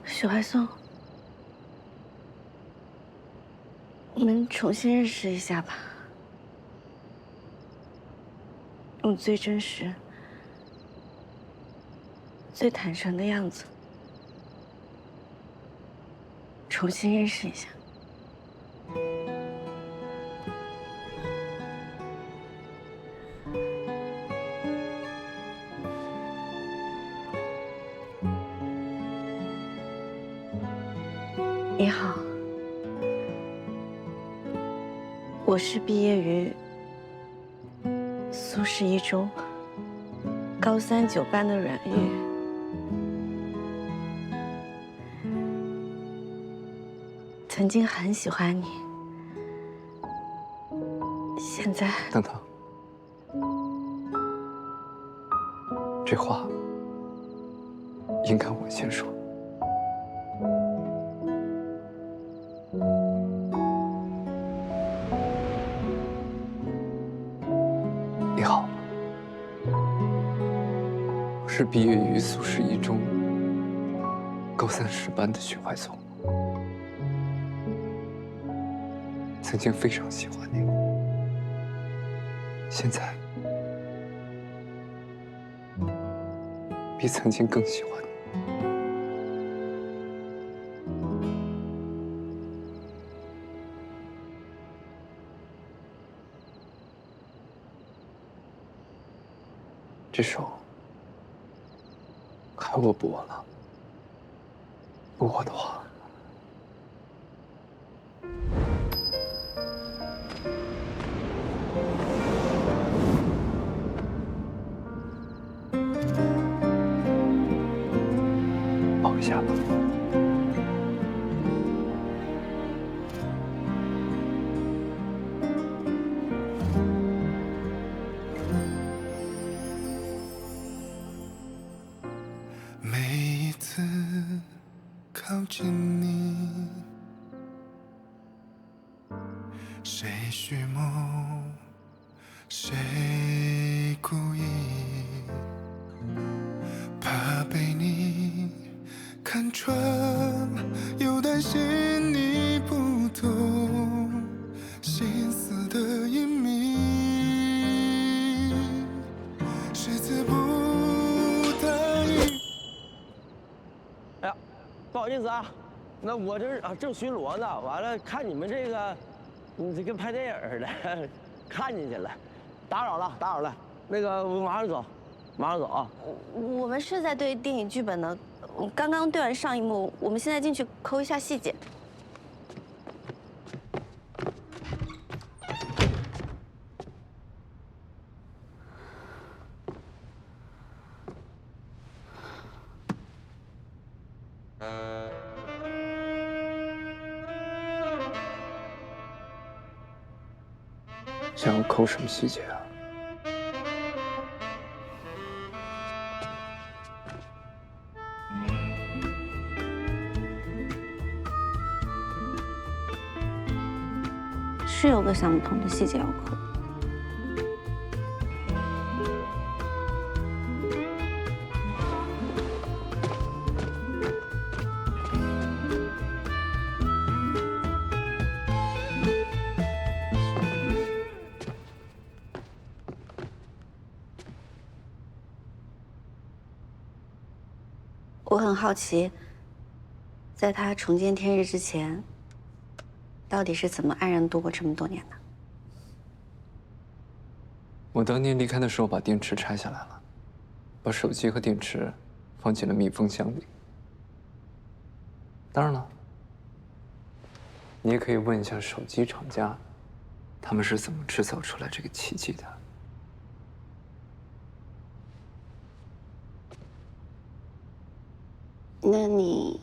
许怀松，我们重新认识一下吧，用最真实、最坦诚的样子，重新认识一下。你好，我是毕业于苏轼一中高三9班的阮玉。曾经很喜欢你，现在等等，这话应该我先说。你好，我是毕业于苏轼一中高三10班的许怀松，曾经非常喜欢你，现在比曾经更喜欢你。这手还握不握了？不握的话，抱一下吧。每一次靠近你，谁虚谋，谁故意，怕被你看穿，又担心你不懂心思的隐秘，谁字不答应。哎呀，不好意思啊，那我这正巡逻呢，完了看你们这个，这跟拍电影似的，看进去了，打扰了，打扰了。那个我马上走，马上走啊。我们是在对电影剧本呢，刚刚对完上一幕，我们现在进去抠一下细节。想要抠什么细节啊？是有个想不通的细节要抠。我很好奇，在他重见天日之前，到底是怎么安然度过这么多年的？我当年离开的时候，把电池拆下来了，把手机和电池放进了密封箱里。当然了，你也可以问一下手机厂家，他们是怎么制造出来这个奇迹的。那你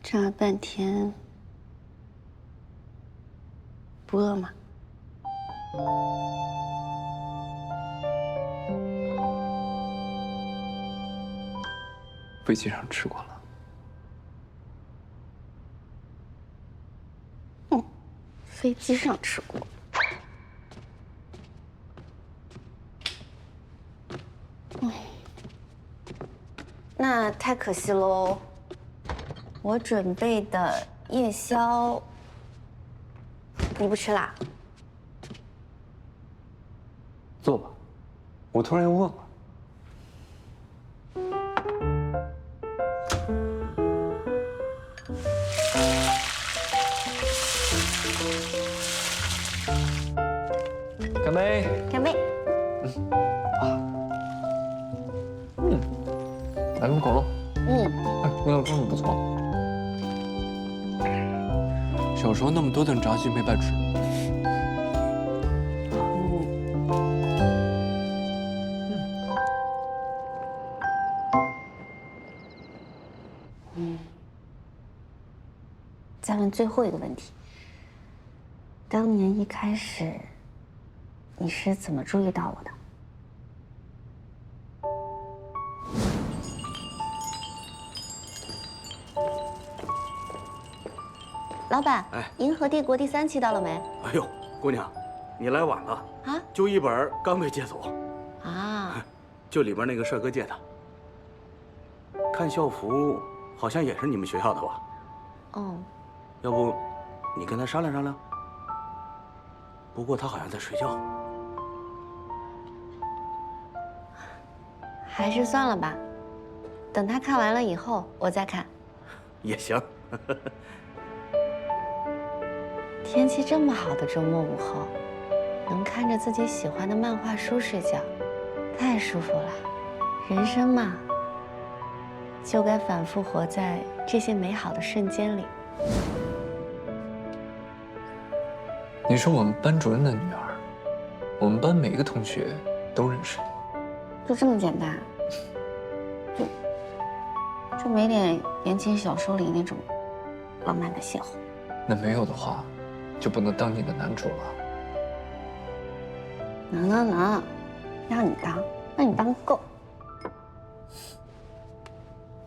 这样半天不饿吗？飞机上吃过了。飞机上吃过。那太可惜喽。我准备的夜宵，你不吃啦？坐吧，我突然又饿了。干杯！干杯！来门口喽。嗯，那个真的不错。小时候那么多顿炸鸡没白吃。再问最后一个问题：当年一开始，你是怎么注意到我的？老板，哎银河帝国第3期到了没？哎呦，姑娘，你来晚了啊？就一本刚被借走，啊，就里边那个帅哥借的。看校服好像也是你们学校的吧？哦，要不你跟他商量商量？不过他好像在睡觉。还是算了吧，等他看完了以后我再看。也行。天气这么好的周末午后，能看着自己喜欢的漫画书睡觉，太舒服了。人生嘛，就该反复活在这些美好的瞬间里。你是我们班主任的女儿，我们班每一个同学都认识你。就这么简单？就没点言情小说里那种浪漫的邂逅？那没有的话，就不能当你的男主了。能，让你当，那你当够。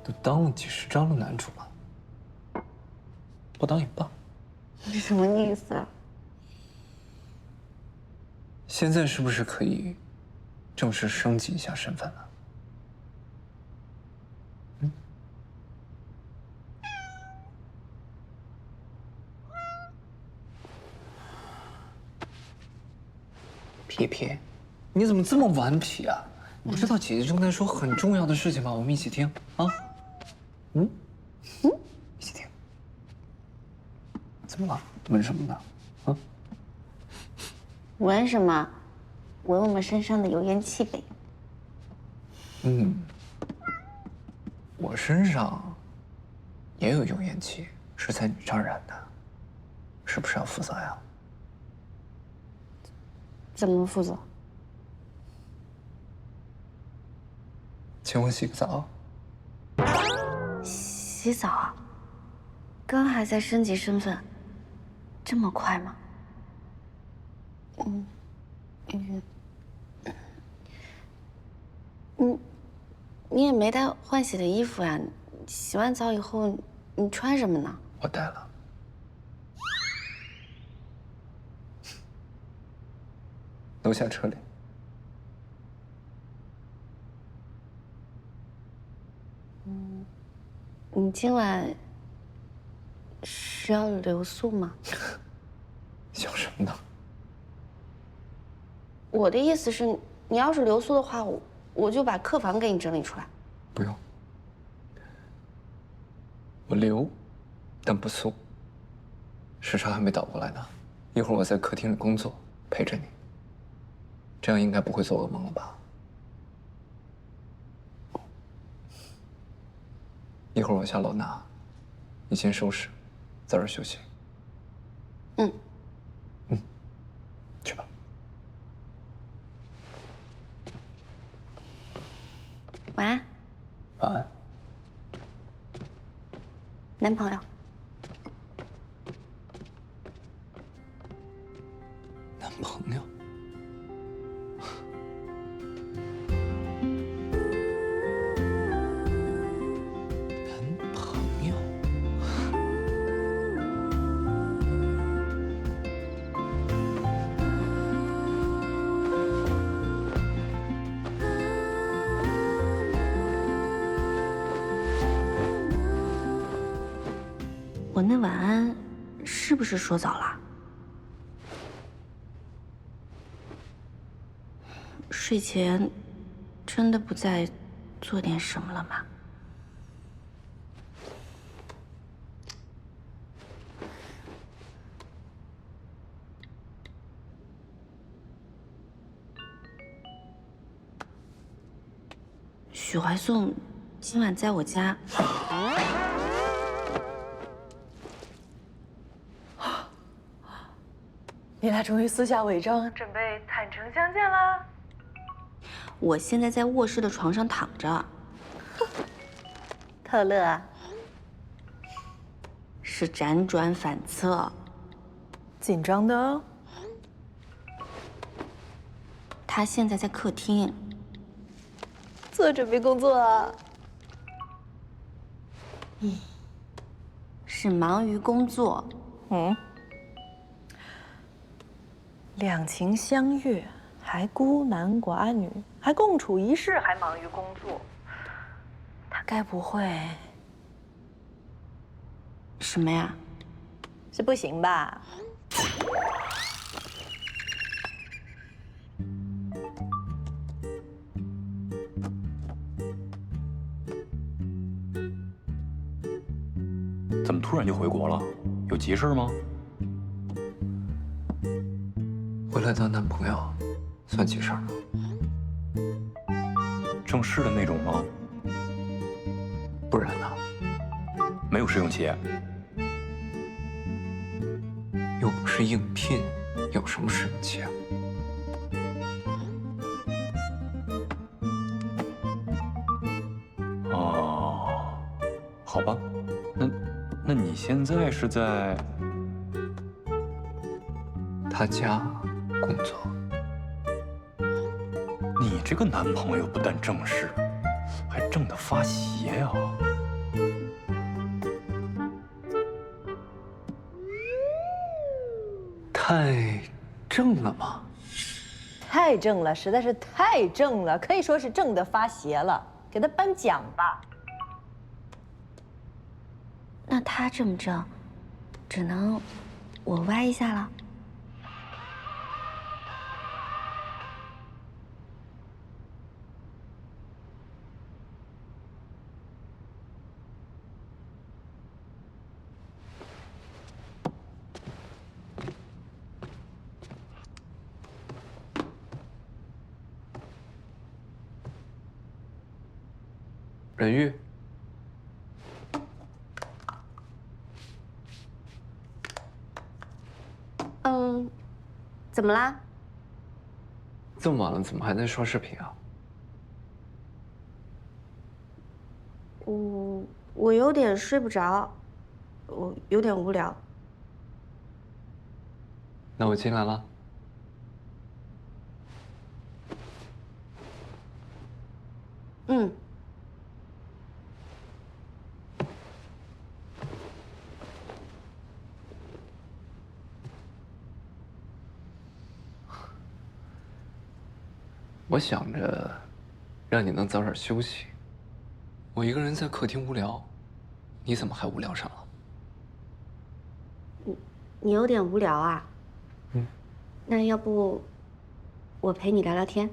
都当了几十张的男主了，不当也罢。你什么意思啊？现在是不是可以正式升级一下身份了？皮皮，你怎么这么顽皮啊？你不知道姐姐正在说很重要的事情吗？我们一起听啊。一起听。怎么了？闻什么呢？啊？闻什么？闻我们身上的油烟气呗。我身上也有油烟气，是在你这儿染的，是不是要负责呀？怎么负责？请我洗个澡。洗澡啊？刚还在升级身份，这么快吗？你也没带换洗的衣服呀？洗完澡以后你穿什么呢？我带了。楼下车里。你今晚是要留宿吗？想什么呢？我的意思是，你要是留宿的话，我就把客房给你整理出来。不用。我留，但不宿。时差还没倒过来呢，一会儿我在客厅里工作，陪着你。这样应该不会做噩梦了吧？一会儿我下楼拿，你先收拾，早点休息。去吧。晚安，晚安。男朋友。男朋友。男朋友。我那晚安是不是说早了？睡前真的不再做点什么了吗？许怀颂今晚在我家。你俩终于撕下伪装，准备坦诚相见了。我现在在卧室的床上躺着。特乐啊，是辗转反侧。紧张的哦。他现在在客厅。做准备工作啊。是忙于工作。两情相悦，还孤男寡女，还共处一室，还忙于工作，他该不会什么呀？是不行吧？怎么突然就回国了？有急事吗？回来当男朋友，算急事儿吗？正式的那种吗？不然呢？没有试用期。又不是应聘，有什么试用期啊？哦，好吧，那你现在是在他家工作。你这个男朋友不但正式，还正得发邪呀！太正了吗？太正了，实在是太正了，可以说是正得发邪了。给他颁奖吧。那他这么正，只能我歪一下了。任玉，怎么啦？这么晚了，怎么还在刷视频啊？我有点睡不着，我有点无聊。那我进来了。嗯。我想着让你能早点休息。我一个人在客厅无聊，你怎么还无聊上了？你有点无聊啊？那要不我陪你聊聊天？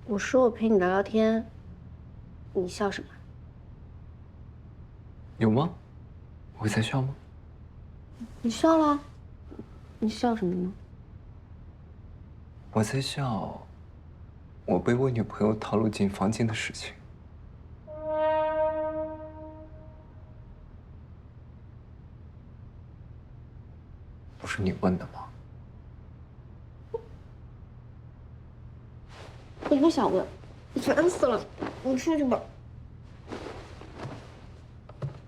我说我陪你聊聊天，你笑什么？有吗？我在笑吗？你笑了，你笑什么呢？我在笑我被我女朋友套路进房间的事情。不是你问的吗？我不想问，你烦死了，你出去吧。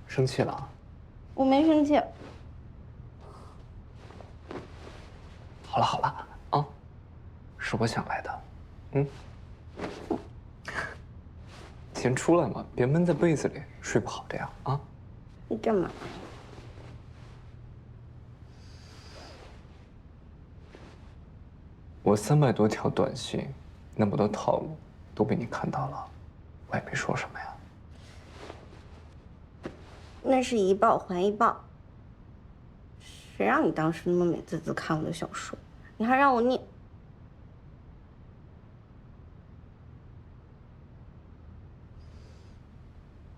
生气了？我没生气。好了好了啊，是我想来的，先出来嘛，别闷在被子里，睡不好这样啊。你干嘛？我300多条短信，那么多套路，都被你看到了，我也没说什么呀。那是一报还一报。谁让你当时那么美滋滋看我的小说，你还让我念。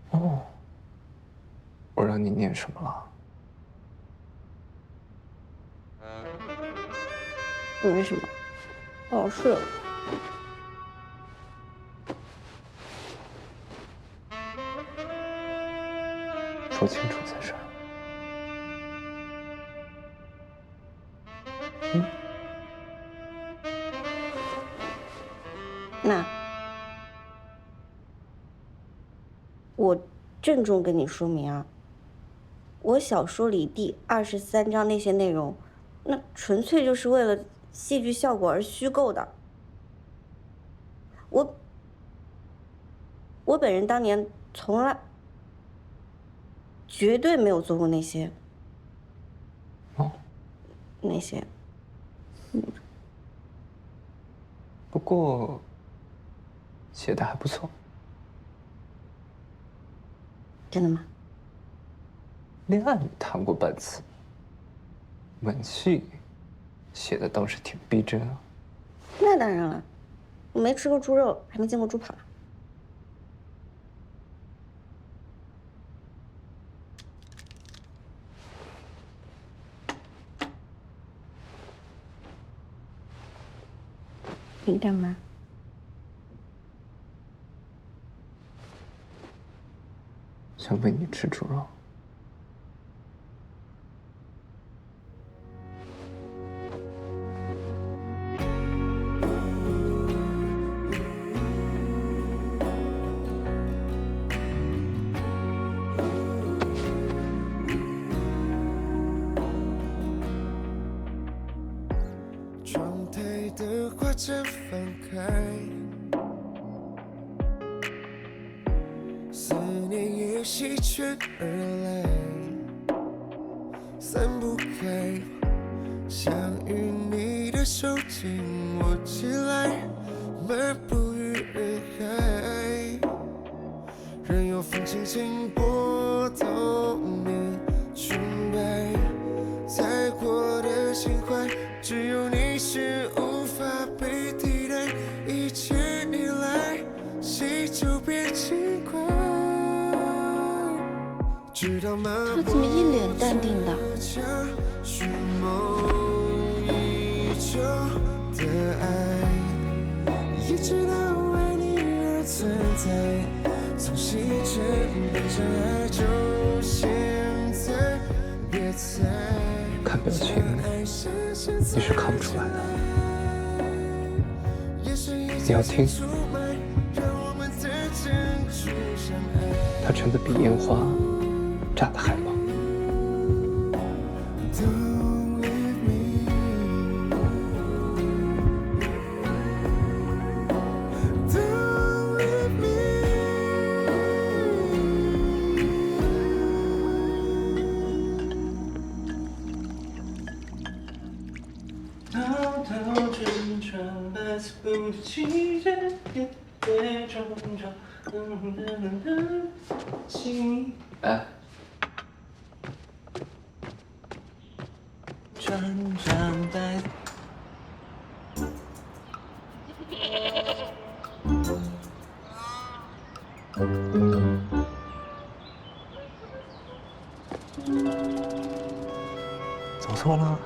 哦，我让你念什么了？没什么，我要睡了。说清楚才是。那我郑重跟你说明啊，我小说里第23章那些内容，那纯粹就是为了戏剧效果而虚构的。我本人当年从来绝对没有做过那些。那些。不过写的还不错。真的吗？恋爱谈过半次，吻戏写的倒是挺逼真啊。那当然了，我没吃过猪肉，还没见过猪跑。你干嘛？想喂你吃猪肉。窗台的花绽放开，思念也席卷而来，散不开。想与你的手紧握起来，漫步于人海，任由风轻轻拨动你裙摆，在过的心怀，只有你是无法被替代，一切你来，喜就变轻快。直到漫他怎么一脸淡定的？寻梦已久的爱，也知道为你而存在，从细针变成爱，就现在，别再。看表情，你是看不出来的。你要听，它真的比烟花炸得还猛。哎，走错了？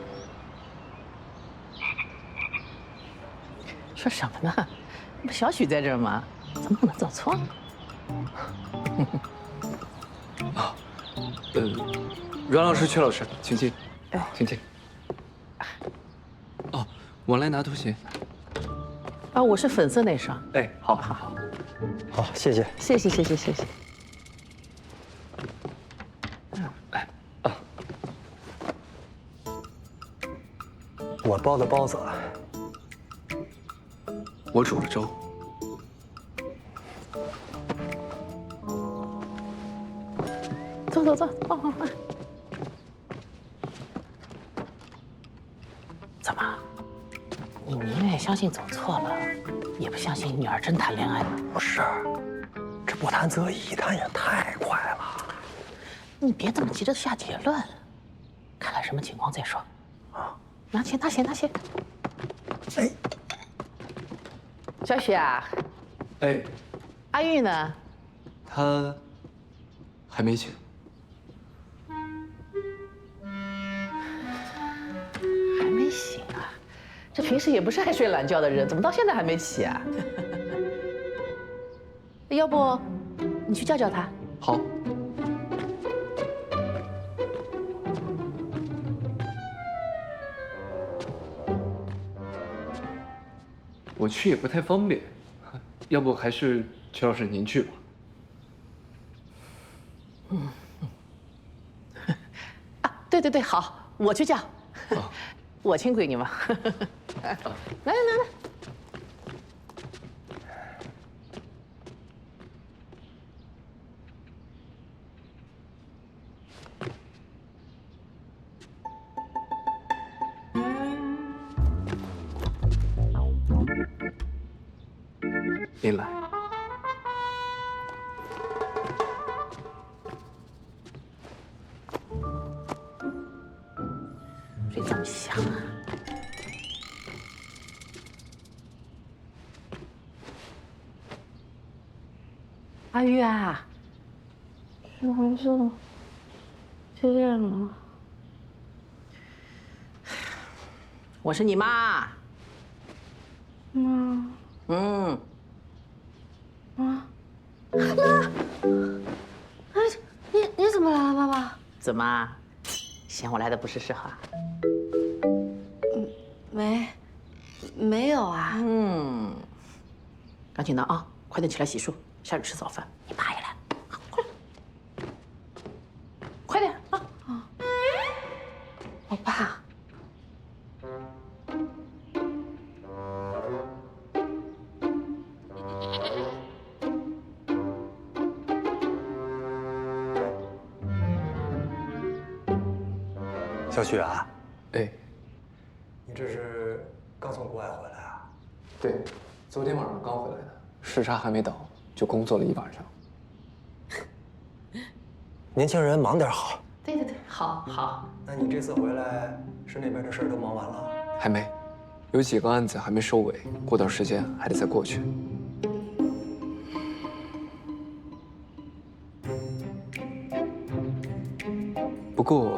说什么呢？不小许在这儿吗？怎么可能走错了？阮老师、阙老师，请进，请进。哦，我来拿拖鞋。啊，我是粉色那双。哎，好，好，好。好，谢谢。谢谢，谢谢，谢谢。我包的包子，我煮了粥。走走走，快快快！怎么？你宁愿相信走错了，也不相信女儿真谈恋爱了？不是，这不谈则已，谈也太快了。你别这么急着下结论，看看什么情况再说。啊，拿钱拿钱拿钱！哎，小雪啊，哎，阿玉呢？他还没醒。还没醒啊？这平时也不是爱睡懒觉的人，怎么到现在还没起啊？要不你去叫叫他？好。我去也不太方便，要不还是邱老师您去吧。啊，对对对，好，我去叫。我亲闺女嘛。来来来来。您来。谁这么香啊？阿玉啊，怎么回事了？几点了？我是你妈。妈。嗯。妈。哎，你怎么来了，妈妈？怎么，嫌我来的不是时候啊？没有啊。嗯。赶紧的啊，快点起来洗漱，下去吃早饭。你爸也来，快点，快点啊！我爸。小雪啊，哎，你这是刚从国外回来啊？对，昨天晚上刚回来的，时差还没倒，就工作了一晚上。年轻人忙点好。对对对，好好。那你这次回来是那边的事儿都忙完了？还没，有几个案子还没收尾，过段时间还得再过去。不过，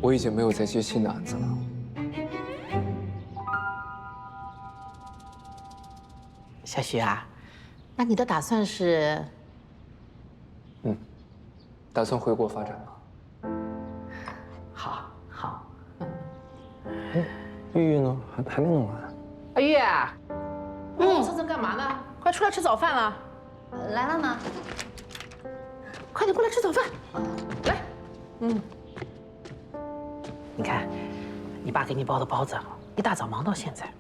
我已经没有再接新的案子了。小徐啊，那你的打算是？打算回国发展吗？好，好。玉玉呢？还没弄完。阿玉啊，蹭蹭干嘛呢？快出来吃早饭了。来了吗？快点过来吃早饭。来，你看，你爸给你包的包子，一大早忙到现在，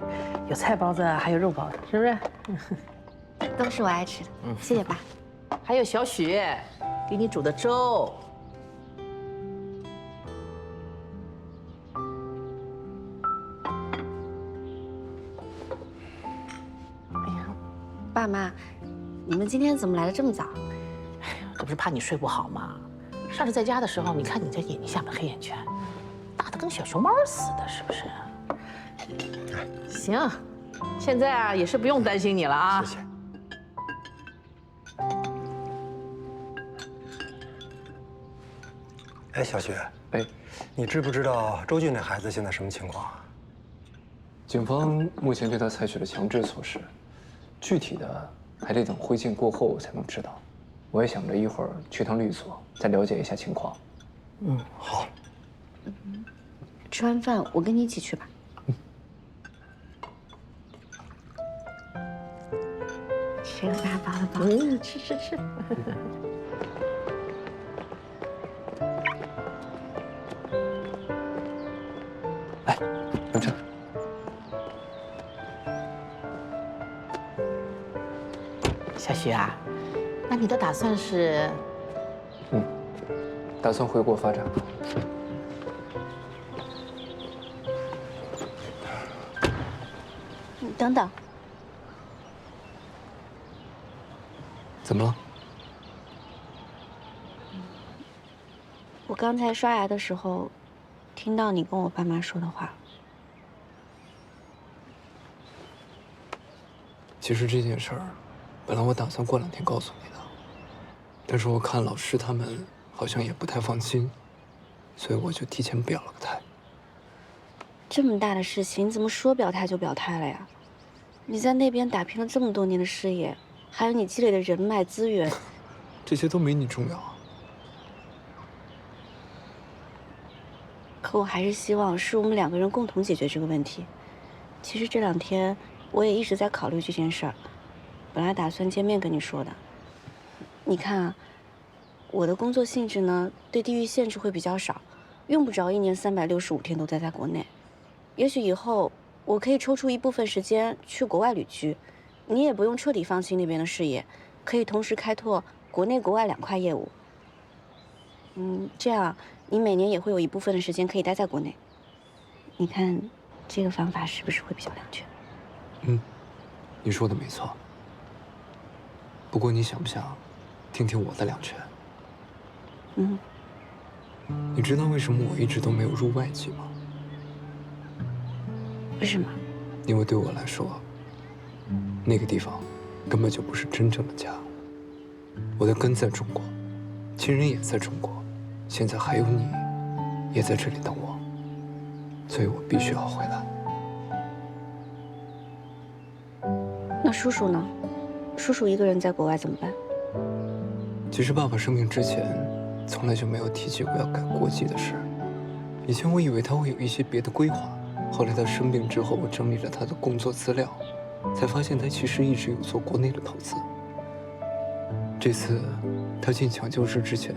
有菜包子，还有肉包子，是不是？都是我爱吃的，谢谢爸。还有小许给你煮的粥。哎呀，爸妈，你们今天怎么来的这么早？哎呀，这不是怕你睡不好吗？上次在家的时候，你看你这眼睛下面黑眼圈，大的跟小熊猫似的，是不是？行，现在啊也是不用担心你了啊。谢谢。哎，小雪，哎，你知不知道周俊那孩子现在什么情况啊？警方目前对他采取了强制措施，具体的还得等会见过后才能知道。我也想着一会儿去趟律所，再了解一下情况。好。吃完饭我跟你一起去吧。吃个大包的包子。吃吃吃。来，用这。小徐啊，那你的打算是？打算回国发展。你等等，怎么了？我刚才刷牙的时候，听到你跟我爸妈说的话。其实这件事儿，本来我打算过2天告诉你的，但是我看老师他们好像也不太放心，所以我就提前表了个态。这么大的事情，你怎么说表态就表态了呀？你在那边打拼了这么多年的事业，还有你积累的人脉资源，这些都没你重要啊。可我还是希望是我们2个人共同解决这个问题。其实这2天我也一直在考虑这件事儿，本来打算见面跟你说的。你看啊，我的工作性质呢，对地域限制会比较少，用不着1年365天都待在国内。也许以后我可以抽出一部分时间去国外旅居，你也不用彻底放弃那边的事业，可以同时开拓国内国外2块业务。这样你每年也会有一部分的时间可以待在国内。你看，这个方法是不是会比较良全？你说的没错。不过你想不想听听我的2全？你知道为什么我一直都没有入外籍吗？为什么？因为对我来说，那个地方根本就不是真正的家。我的根在中国，亲人也在中国，现在还有你，也在这里等我，所以我必须要回来。那叔叔呢？叔叔一个人在国外怎么办？其实爸爸生病之前，从来就没有提起过要改国籍的事。以前我以为他会有一些别的规划，后来他生病之后，我整理了他的工作资料，才发现他其实一直有做国内的投资。这次他进抢救室之前，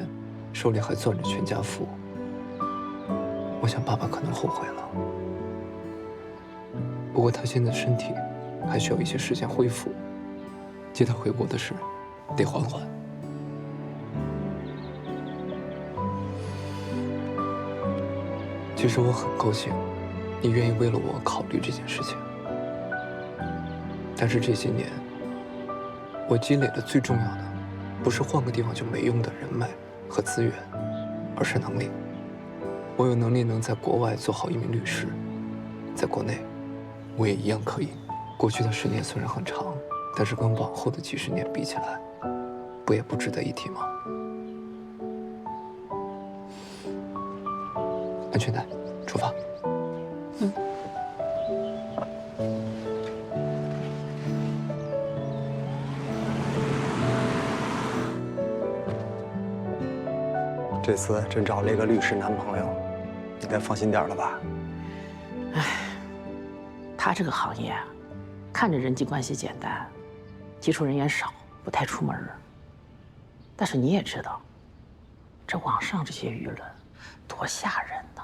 手里还攥着全家福。我想爸爸可能后悔了。不过他现在身体还需要一些时间恢复，接他回国的事得缓缓。其实我很高兴，你愿意为了我考虑这件事情。但是这些年，我积累的最重要的，不是换个地方就没用的人脉和资源，而是能力。我有能力能在国外做好一名律师，在国内，我也一样可以。过去的10年虽然很长，但是跟往后的几十年比起来，不也不值得一提吗？安全带，出发。这次真找了一个律师男朋友，你该放心点了吧？他这个行业啊，看着人际关系简单，接触人员少，不太出门儿。但是你也知道，这网上这些舆论多吓人呐！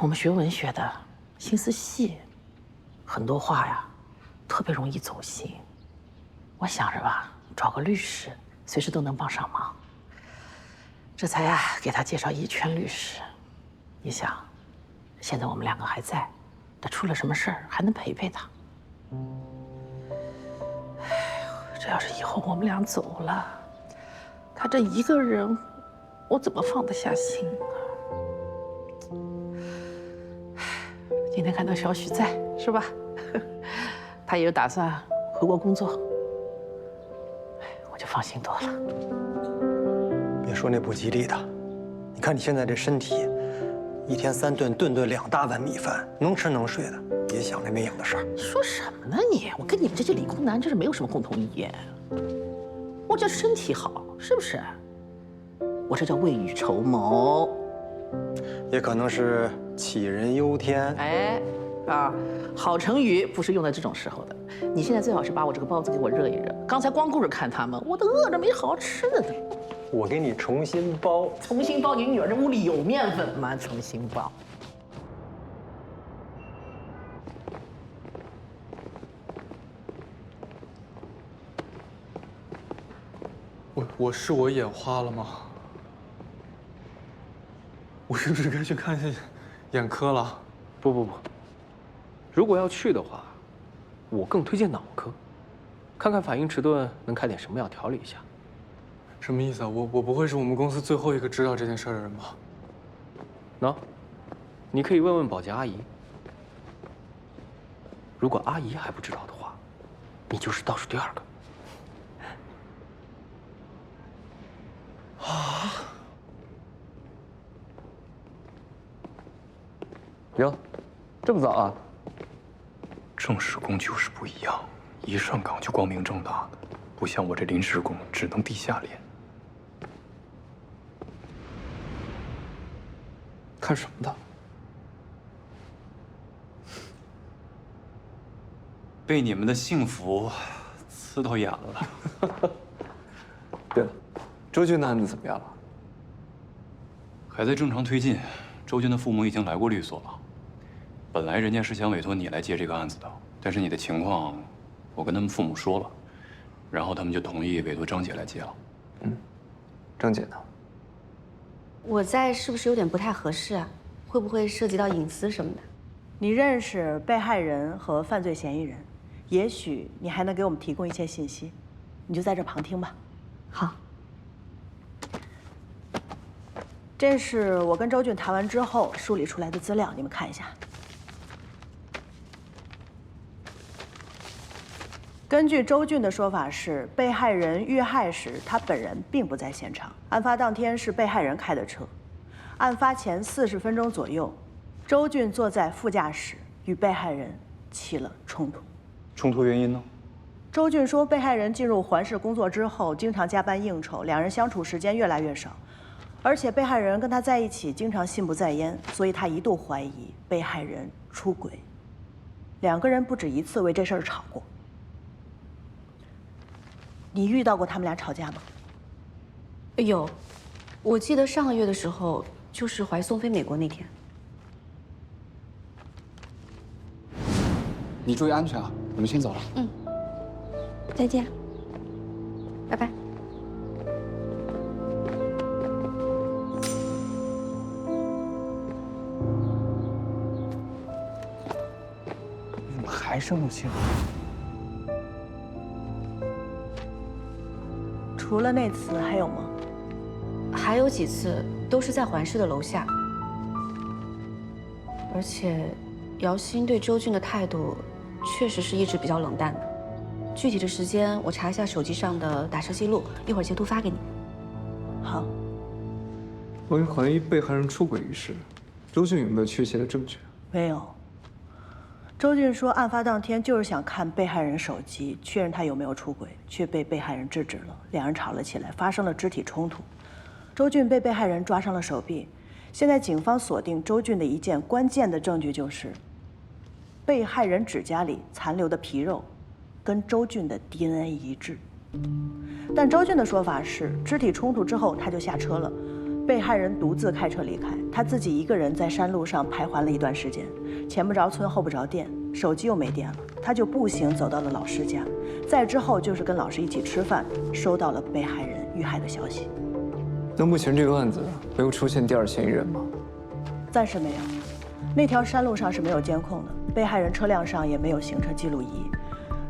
我们学文学的，心思细，很多话呀，特别容易走心。我想着吧，找个律师，随时都能帮上忙。这才呀，给他介绍一圈律师。你想，现在我们2个还在，他出了什么事儿还能陪陪他。哎呦，这要是以后我们俩走了，他这一个人，我怎么放得下心啊？今天看到小许在，是吧？他也有打算回国工作，我就放心多了。别说那不吉利的，你看你现在这身体，1天3顿，顿顿2大碗米饭，能吃能睡的，别想那没影的事儿。你说什么呢你？我跟你们这些理工男真是没有什么共同语言。我这身体好，是不是？我这叫未雨绸缪。也可能是杞人忧天。哎，好成语不是用在这种时候的。你现在最好是把我这个包子给我热一热。刚才光顾着看他们，我都饿着没好好吃的呢。我给你重新包。重新包，你女儿这屋里有面粉吗？重新包。我眼花了吗？我是不是该去看一下眼科了？不，如果要去的话，我更推荐脑科，看看反应迟钝能开点什么药调理一下。什么意思啊？我不会是我们公司最后一个知道这件事的人吧？喏，你可以问问保洁阿姨。如果阿姨还不知道的话，你就是倒数第二个。哟，这么早啊？正式工就是不一样，一上岗就光明正大的，不像我这临时工只能地下练。看什么的？被你们的幸福刺到眼了。对了，周俊的案子怎么样了？还在正常推进，周军的父母已经来过律所了。本来人家是想委托你来接这个案子的，但是你的情况，我跟他们父母说了，然后他们就同意委托张姐来接了。张姐呢？我在是不是有点不太合适啊？会不会涉及到隐私什么的？你认识被害人和犯罪嫌疑人，也许你还能给我们提供一些信息。你就在这旁听吧。好。这是我跟周俊谈完之后梳理出来的资料，你们看一下。根据周俊的说法是，被害人遇害时，他本人并不在现场。案发当天是被害人开的车，案发前40分钟左右，周俊坐在副驾驶，与被害人起了冲突。冲突原因呢？周俊说，被害人进入环市工作之后，经常加班应酬，两人相处时间越来越少，而且被害人跟他在一起经常心不在焉，所以他一度怀疑被害人出轨。两个人不止一次为这事儿吵过。你遇到过他们俩吵架吗？有，我记得上个月的时候，就是怀宋飞美国那天。你注意安全啊！我们先走了。再见，拜拜。怎么还生不清？除了那次还有吗？还有几次都是在环市的楼下，而且姚鑫对周俊的态度确实是一直比较冷淡的。具体的时间我查一下手机上的打车记录，一会儿截图发给你。好。关于怀疑被害人出轨一事，周俊有没有确切的证据？没有。周俊说，案发当天就是想看被害人手机，确认他有没有出轨，却被被害人制止了，两人吵了起来，发生了肢体冲突。周俊被被害人抓伤了手臂。现在警方锁定周俊的一件关键的证据就是被害人指甲里残留的皮肉跟周俊的 DNA 一致。但周俊的说法是，肢体冲突之后他就下车了，被害人独自开车离开，他自己一个人在山路上徘徊了一段时间，前不着村后不着店，手机又没电了，他就步行走到了老师家，再之后就是跟老师一起吃饭，收到了被害人遇害的消息。那目前这个案子没有出现第二嫌疑人吗？暂时没有，那条山路上是没有监控的，被害人车辆上也没有行车记录仪，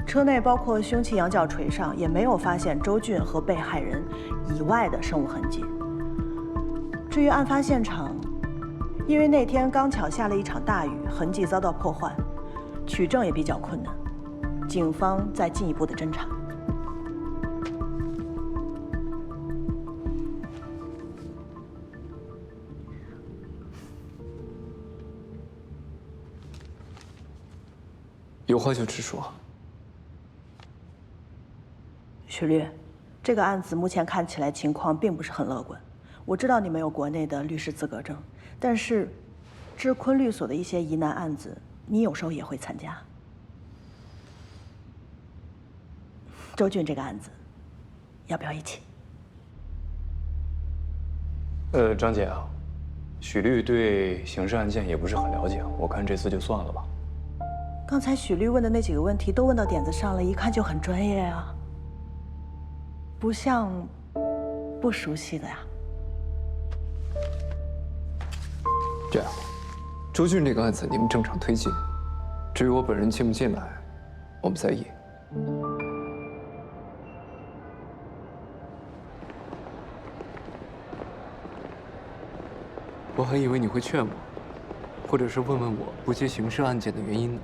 车内包括凶器羊角锤上也没有发现周俊和被害人以外的生物痕迹。至于案发现场，因为那天刚巧下了一场大雨，痕迹遭到破坏，取证也比较困难，警方在进一步的侦查。有话就直说。许律，这个案子目前看起来情况并不是很乐观。我知道你没有国内的律师资格证，但是智坤律所的一些疑难案子，你有时候也会参加。周俊这个案子，要不要一起？张姐啊，许律对刑事案件也不是很了解，我看这次就算了吧。刚才许律问的那几个问题都问到点子上了，一看就很专业啊，不像不熟悉的呀。这样，周俊这个案子你们正常推进，至于我本人进不进来，我们再议。我还以为你会劝我，或者是问问我不接刑事案件的原因呢。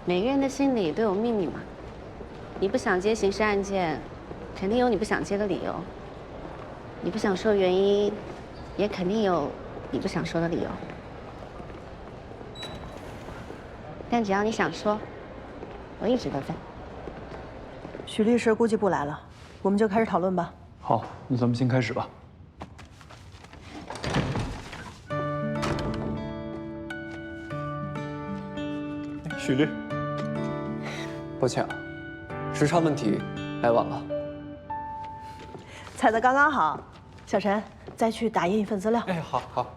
每个人的心里都有秘密嘛。你不想接刑事案件，肯定有你不想接的理由。你不想说原因，也肯定有你不想说的理由。但只要你想说，我一直都在。许律师估计不来了，我们就开始讨论吧。好，那咱们先开始吧。许律，抱歉啊，时差问题，来晚了。踩得刚刚好，小陈，再去打印一份资料。哎，好好。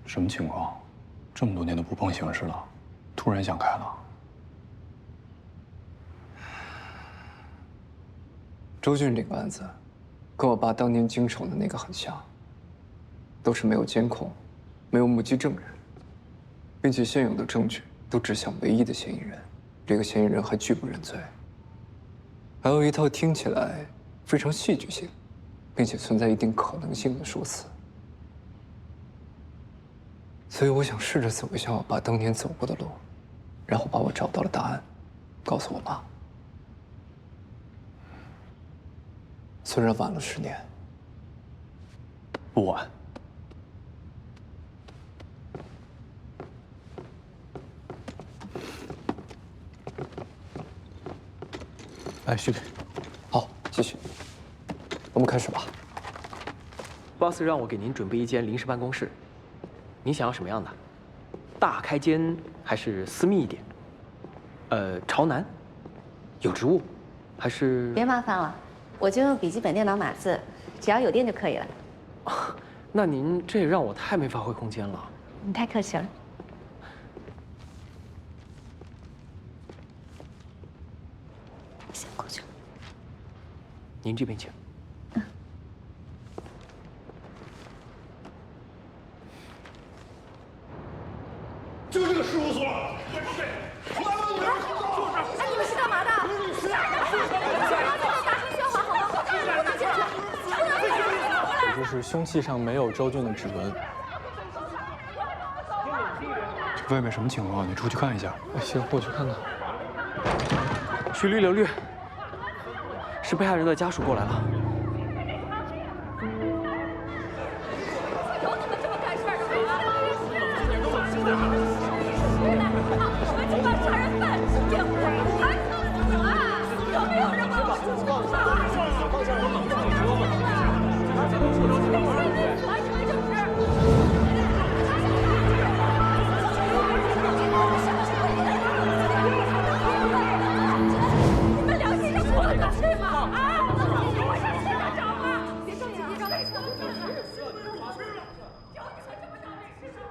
什么情况？这么多年都不碰刑事了，突然想开了？周俊这个案子，跟我爸当年经手的那个很像，都是没有监控，没有目击证人，并且现有的证据都指向唯一的嫌疑人，这个嫌疑人还拒不认罪，还有一套听起来非常戏剧性，并且存在一定可能性的说辞。所以我想试着走一下我爸当年走过的路，然后把我找到了答案，告诉我妈。虽然晚了10年，不晚。哎，许律，好，继续，我们开始吧。boss 让我给您准备一间临时办公室，您想要什么样的？大开间还是私密一点？朝南，有植物，还是？别麻烦了，我就用笔记本电脑码字，只要有电就可以了。那您这也让我太没发挥空间了。你太客气了。先过去了。您这边请。就这个事务所。哎，你们是干嘛的？就是凶器上没有周俊的指纹。外面什么情况？你出去看一下。行，我去看看。许律、刘律，是被害人的家属过来了。有你们这么干事儿的吗？我们这帮杀人犯，这会儿还不能死啊？有没有人帮我出去啊？你们良心上过得去吗？啊！我上现场找吧，别着急，别着急，有你们这么倒霉事吗？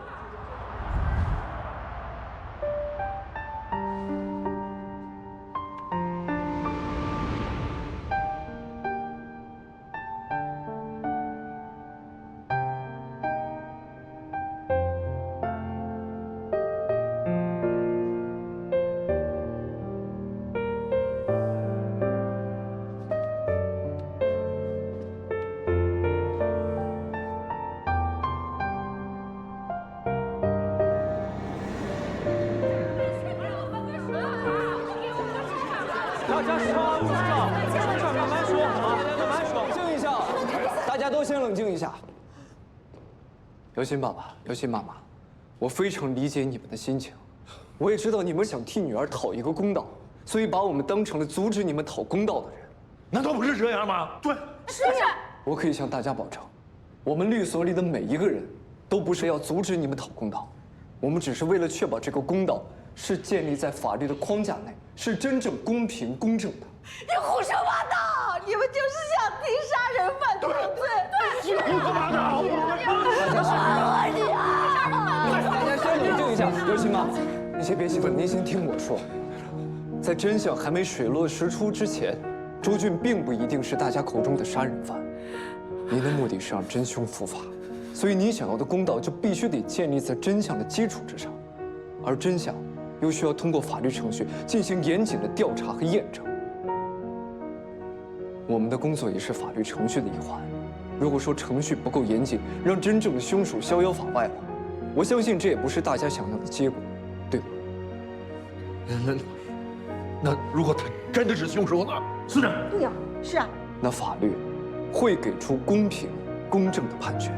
大家稍等，慢慢说啊，慢慢说，冷静一下，大家都先冷静一下。尤心爸爸，尤心妈妈，我非常理解你们的心情，我也知道你们想替女儿讨一个公道，所以把我们当成了阻止你们讨公道的人。难道不是这样吗？对，是。我可以向大家保证，我们律所里的每一个人都不是要阻止你们讨公道，我们只是为了确保这个公道是建立在法律的框架内，是真正公平公正的。你胡说八道！你们就是想替杀人犯脱罪！对，胡说八道！大家先冷静一下，尤心妈，你先别兴奋，您先听我说。在真相还没水落石出之前，周俊并不一定是大家口中的杀人犯。您的目的是让真凶伏法，所以您想要的公道就必须得建立在真相的基础之上，而真相又需要通过法律程序进行严谨的调查和验证。我们的工作也是法律程序的一环。如果说程序不够严谨，让真正的凶手逍遥法外了，我相信这也不是大家想要的结果，对吗？那如果他真的是凶手呢？司长，对呀，是啊。那法律会给出公平、公正的判决。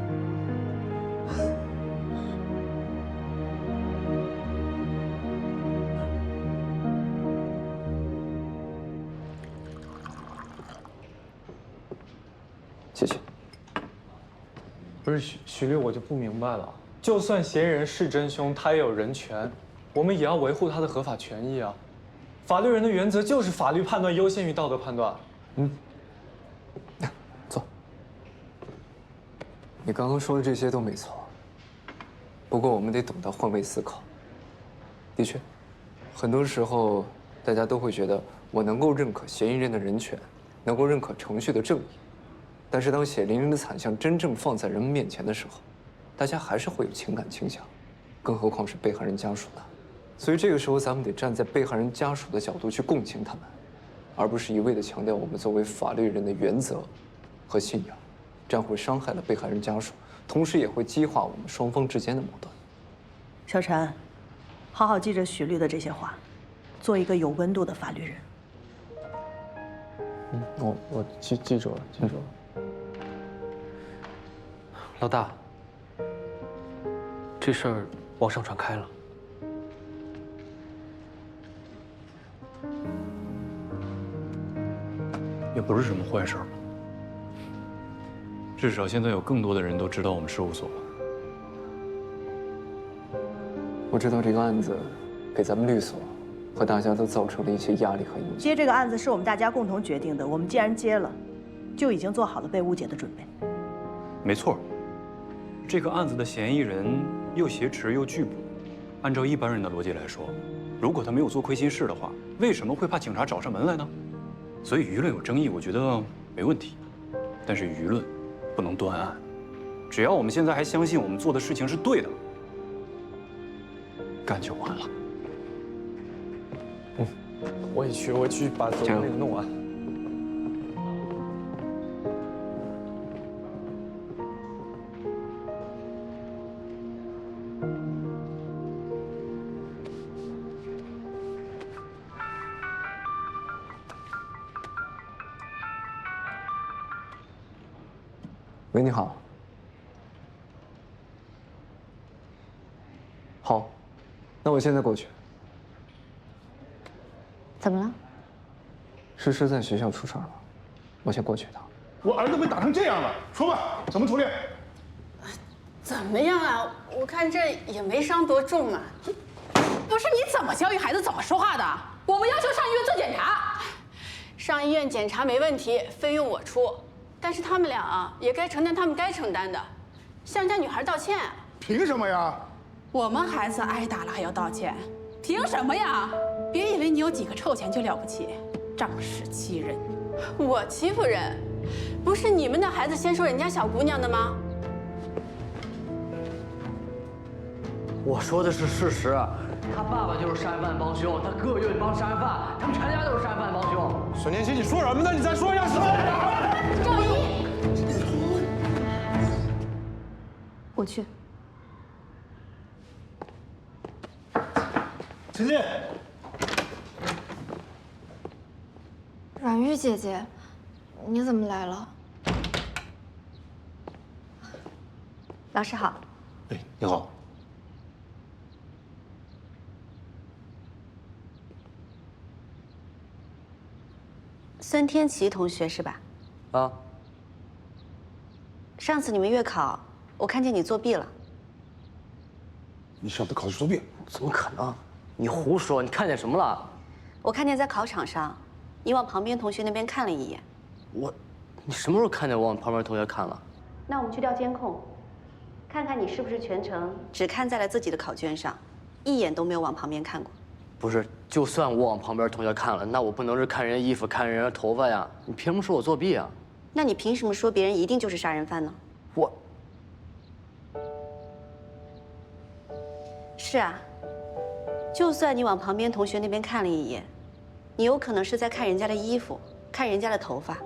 谢谢。不是许律，我就不明白了。就算嫌疑人是真凶，他也有人权，我们也要维护他的合法权益啊。法律人的原则就是法律判断优先于道德判断。坐。你刚刚说的这些都没错，不过我们得懂得换位思考。的确，很多时候大家都会觉得我能够认可嫌疑人的人权，能够认可程序的正义。但是当血淋淋的惨象真正放在人们面前的时候，大家还是会有情感倾向，更何况是被害人家属呢？所以这个时候，咱们得站在被害人家属的角度去共情他们，而不是一味地强调我们作为法律人的原则和信仰，这样会伤害了被害人家属，同时也会激化我们双方之间的矛盾。小陈，好好记着许律的这些话，做一个有温度的法律人。我记住了，记住了。老大，这事儿网上传开了。也不是什么坏事儿。至少现在有更多的人都知道我们事务所了。我知道这个案子给咱们律所和大家都造成了一些压力和影响。接这个案子是我们大家共同决定的，我们既然接了，就已经做好了被误解的准备。没错，这个案子的嫌疑人又挟持又拒捕，按照一般人的逻辑来说，如果他没有做亏心事的话，为什么会怕警察找上门来呢？所以舆论有争议，我觉得没问题，但是舆论不能断案。只要我们现在还相信我们做的事情是对的，干就完了。我也去把昨天那个弄完。喂，你好。好，那我现在过去。怎么了？诗诗在学校出事了，我先过去一趟。我儿子被打成这样了，说吧，怎么处理？怎么样啊？我看这也没伤多重嘛。不是你怎么教育孩子怎么说话的？我们要求上医院做检查。上医院检查没问题，费用我出。但是他们俩啊，也该承担他们该承担的，向家女孩道歉。凭什么呀？我们孩子挨打了还要道歉，凭什么呀？别以为你有几个臭钱就了不起，仗势欺人。我欺负人？不是你们的孩子先说人家小姑娘的吗？我说的是事实，他爸爸就是杀人犯帮凶，他哥就是帮杀人犯，他们全家都是杀人犯帮凶。孙年新，你说什么呢？你再说一下什么？赵一，我去。请进。阮玉姐姐，你怎么来了？老师好。哎，你好。孙天琪同学是吧？啊。上次你们月考，我看见你作弊了。你上次考试作弊？怎么可能？你胡说！你看见什么了？我看见在考场上，你往旁边同学那边看了一眼。你什么时候看见我往旁边同学看了？那我们去调监控，看看你是不是全程只看在了自己的考卷上，一眼都没有往旁边看过。不是，就算我往旁边同学看了，那我不能是看人家衣服、看人家头发呀。你凭什么说我作弊啊？那你凭什么说别人一定就是杀人犯呢？我。是啊，就算你往旁边同学那边看了一眼，你有可能是在看人家的衣服，看人家的头发，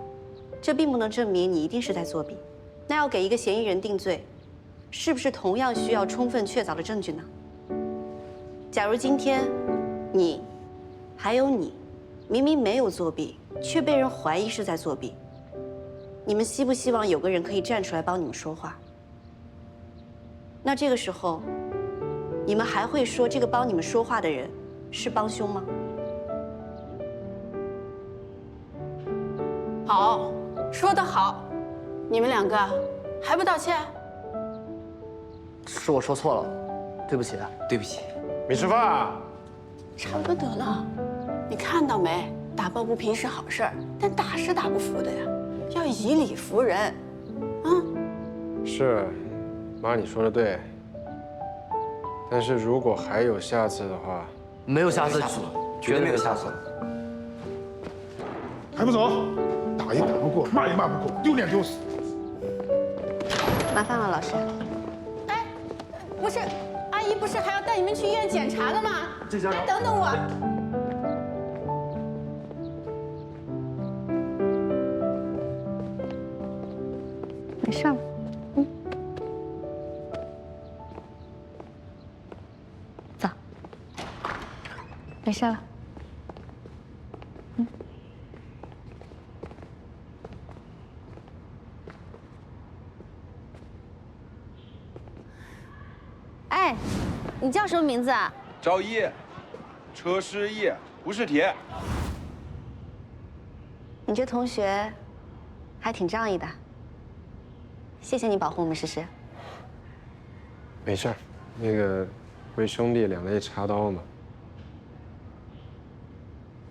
这并不能证明你一定是在作弊。那要给一个嫌疑人定罪，是不是同样需要充分确凿的证据呢？假如今天你，还有你，明明没有作弊，却被人怀疑是在作弊，你们希不希望有个人可以站出来帮你们说话？那这个时候，你们还会说这个帮你们说话的人是帮凶吗？好，说得好，你们两个还不道歉？是我说错了，对不起，对不起。没吃饭啊？差不多得了，你看到没？打抱不平是好事儿，但打是打不服的呀，要以理服人。啊？是，妈，你说的对。但是如果还有下次的话，没有下次，绝对没有下次了。还不走？打也打不过，骂也骂不过，丢脸丢死。麻烦了，老师。哎，不是，阿姨不是还要带你们去医院检查的吗？哎，等等我。没事了，走，没事了。哎，你叫什么名字啊？赵毅，车是毅，不是铁。你这同学还挺仗义的，谢谢你保护我们诗诗。没事儿，那个为兄弟两肋插刀嘛。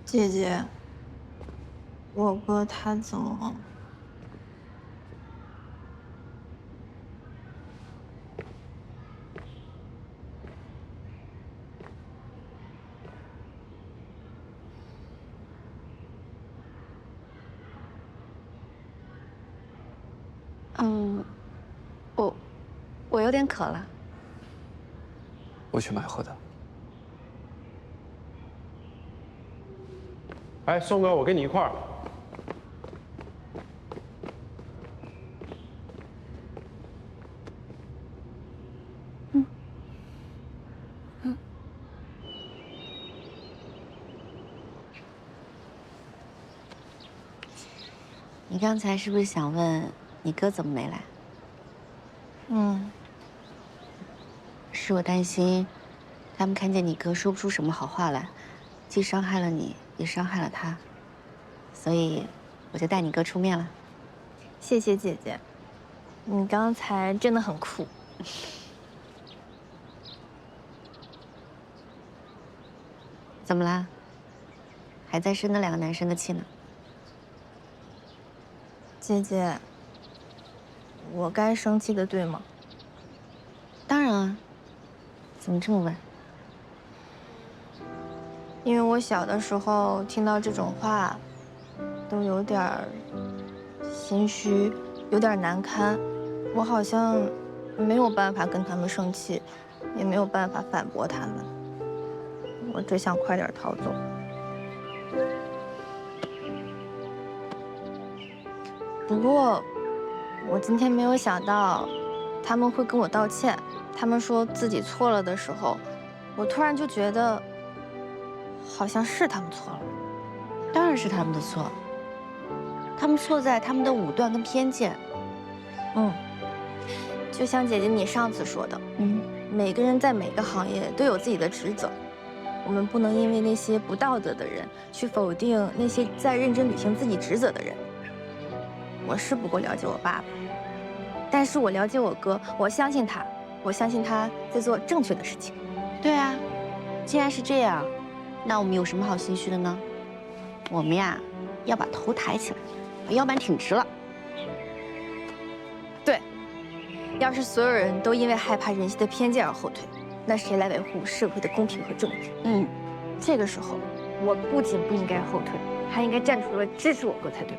姐姐，我哥他怎么了？我有点渴了，我去买喝的。哎，宋哥，我跟你一块儿。你刚才是不是想问你哥怎么没来？是我担心他们看见你哥说不出什么好话来，既伤害了你，也伤害了他，所以我就带你哥出面了。谢谢姐姐，你刚才真的很酷。怎么啦？还在生那两个男生的气呢？姐姐，我该生气的对吗？当然啊。怎么这么问？因为我小的时候听到这种话，都有点心虚，有点难堪。我好像没有办法跟他们生气，也没有办法反驳他们。我只想快点逃走。不过，我今天没有想到他们会跟我道歉。他们说自己错了的时候，我突然就觉得，好像是他们错了。当然是他们的错，他们错在他们的武断跟偏见。就像姐姐你上次说的，每个人在每个行业都有自己的职责，我们不能因为那些不道德的人去否定那些在认真履行自己职责的人。我是不够了解我爸爸，但是我了解我哥，我相信他。我相信他在做正确的事情。对啊，既然是这样，那我们有什么好心虚的呢？我们呀，要把头抬起来，把腰板挺直了。对，要是所有人都因为害怕人性的偏见而后退，那谁来维护社会的公平和正义？这个时候，我不仅不应该后退，还应该站出来支持我哥才对。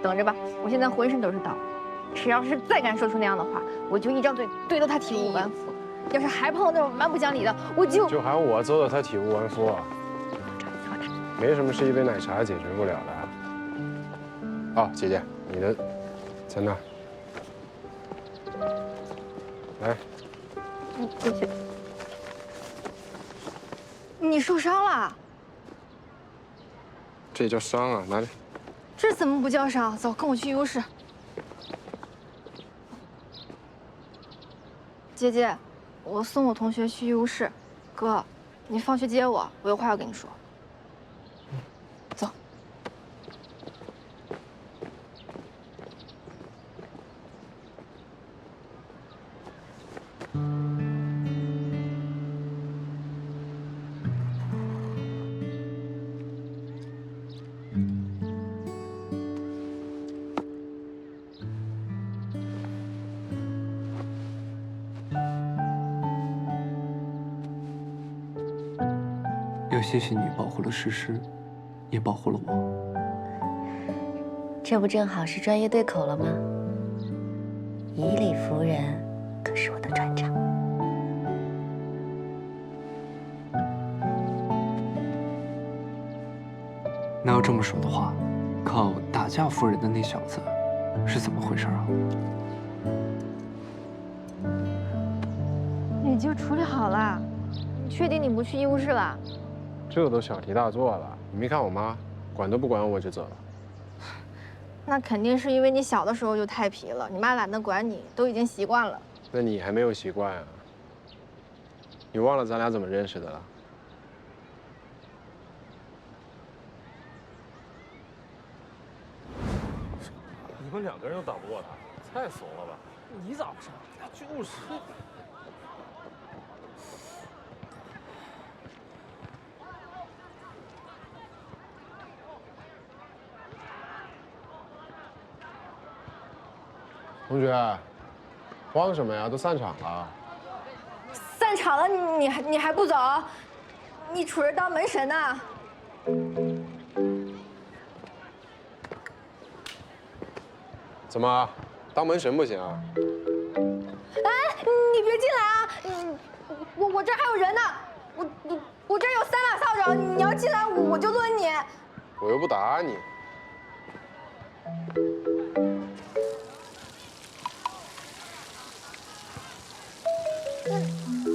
等着吧，我现在浑身都是刀，谁要是再敢说出那样的话，我就一张嘴对着他体无完肤。要是还碰到那种蛮不讲理的，我就喊我揍到他体无完肤啊！没什么是一杯奶茶解决不了的。哦，姐姐，你的在那儿。来，谢谢。你受伤了？这叫伤啊！拿着。这怎么不叫伤？走，跟我去医务室。姐姐，我送我同学去医务室。哥，你放学接我，我有话要跟你说。走。要谢谢你保护了诗诗，也保护了我。这不正好是专业对口了吗？以理服人可是我的专长。那要这么说的话，靠打架服人的那小子是怎么回事啊？已经处理好了，你确定你不去医务室了？这都小题大做了。你没看我妈，管都不管我就走了。那肯定是因为你小的时候就太皮了，你妈懒得管你，都已经习惯了。那你还没有习惯啊？你忘了咱俩怎么认识的了？你们两个人都打不过他，太怂了吧？你咋不上？就是。同学，慌什么呀？都散场了。散场了，你还不走？你杵着当门神呢？怎么，当门神不行啊？哎，你别进来啊！我这儿还有人呢，我这儿有3把扫帚，你要进来我就抡你。我又不打你。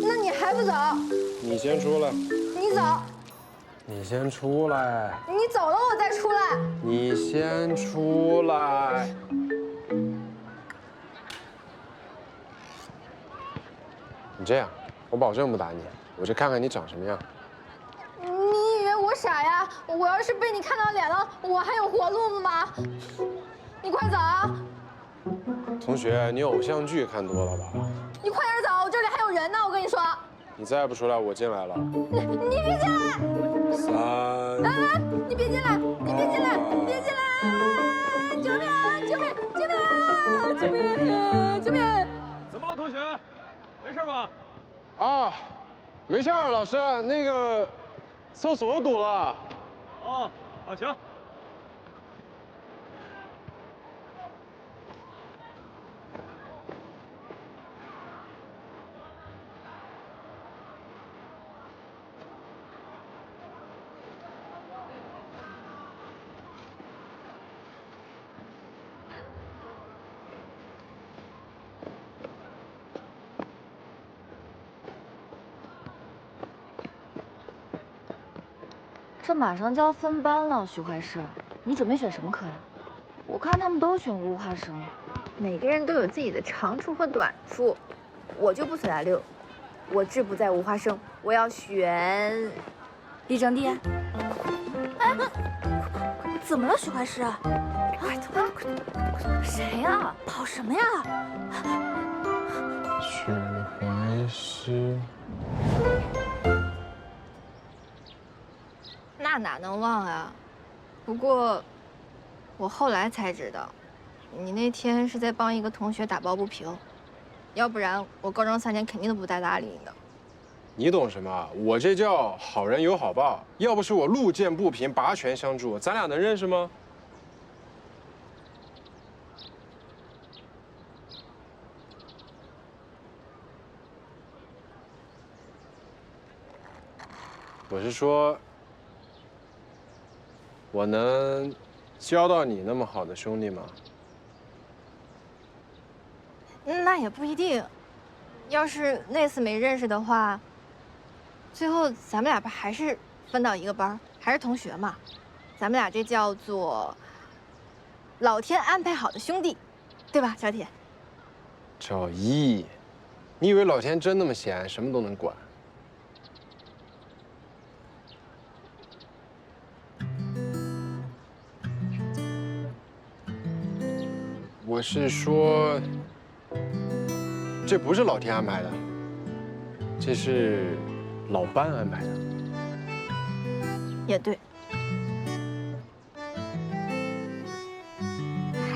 那你还不走？你先出来。你走。你先出来。你走了我再出来。你先出来。你这样，我保证不打你，我就看看你长什么样。你以为我傻呀？我要是被你看到脸了，我还有活路吗？你快走啊！同学，你偶像剧看多了吧？你快点走，这里还有人呢，我跟你说。你再不出来，我进来了。你别进来！3，你别进来！你别进来！你别进来！救命啊！救命！救命啊！救命！救命！怎么了，同学？没事吧？啊，没事，老师，那个厕所堵了。哦，行。这马上就要分班了，徐怀师，你准备选什么科呀？我看他们都选物化生。每个人都有自己的长处和短处，我就不随大溜，我志不在物化生，我要选立正地。哎，怎么了，徐怀师？谁呀？跑什么呀？许怀师。那哪能忘啊？不过，我后来才知道，你那天是在帮一个同学打抱不平，要不然我高中3年肯定都不带搭理你的。你懂什么？我这叫好人有好报。要不是我路见不平拔拳相助，咱俩能认识吗？我是说，我能交到你那么好的兄弟吗？那也不一定。要是那次没认识的话，最后咱们俩不还是分到一个班，还是同学嘛？咱们俩这叫做老天安排好的兄弟，对吧，小铁？赵一，你以为老天真那么闲，什么都能管？我是说，这不是老天安排的，这是老班安排的。也对。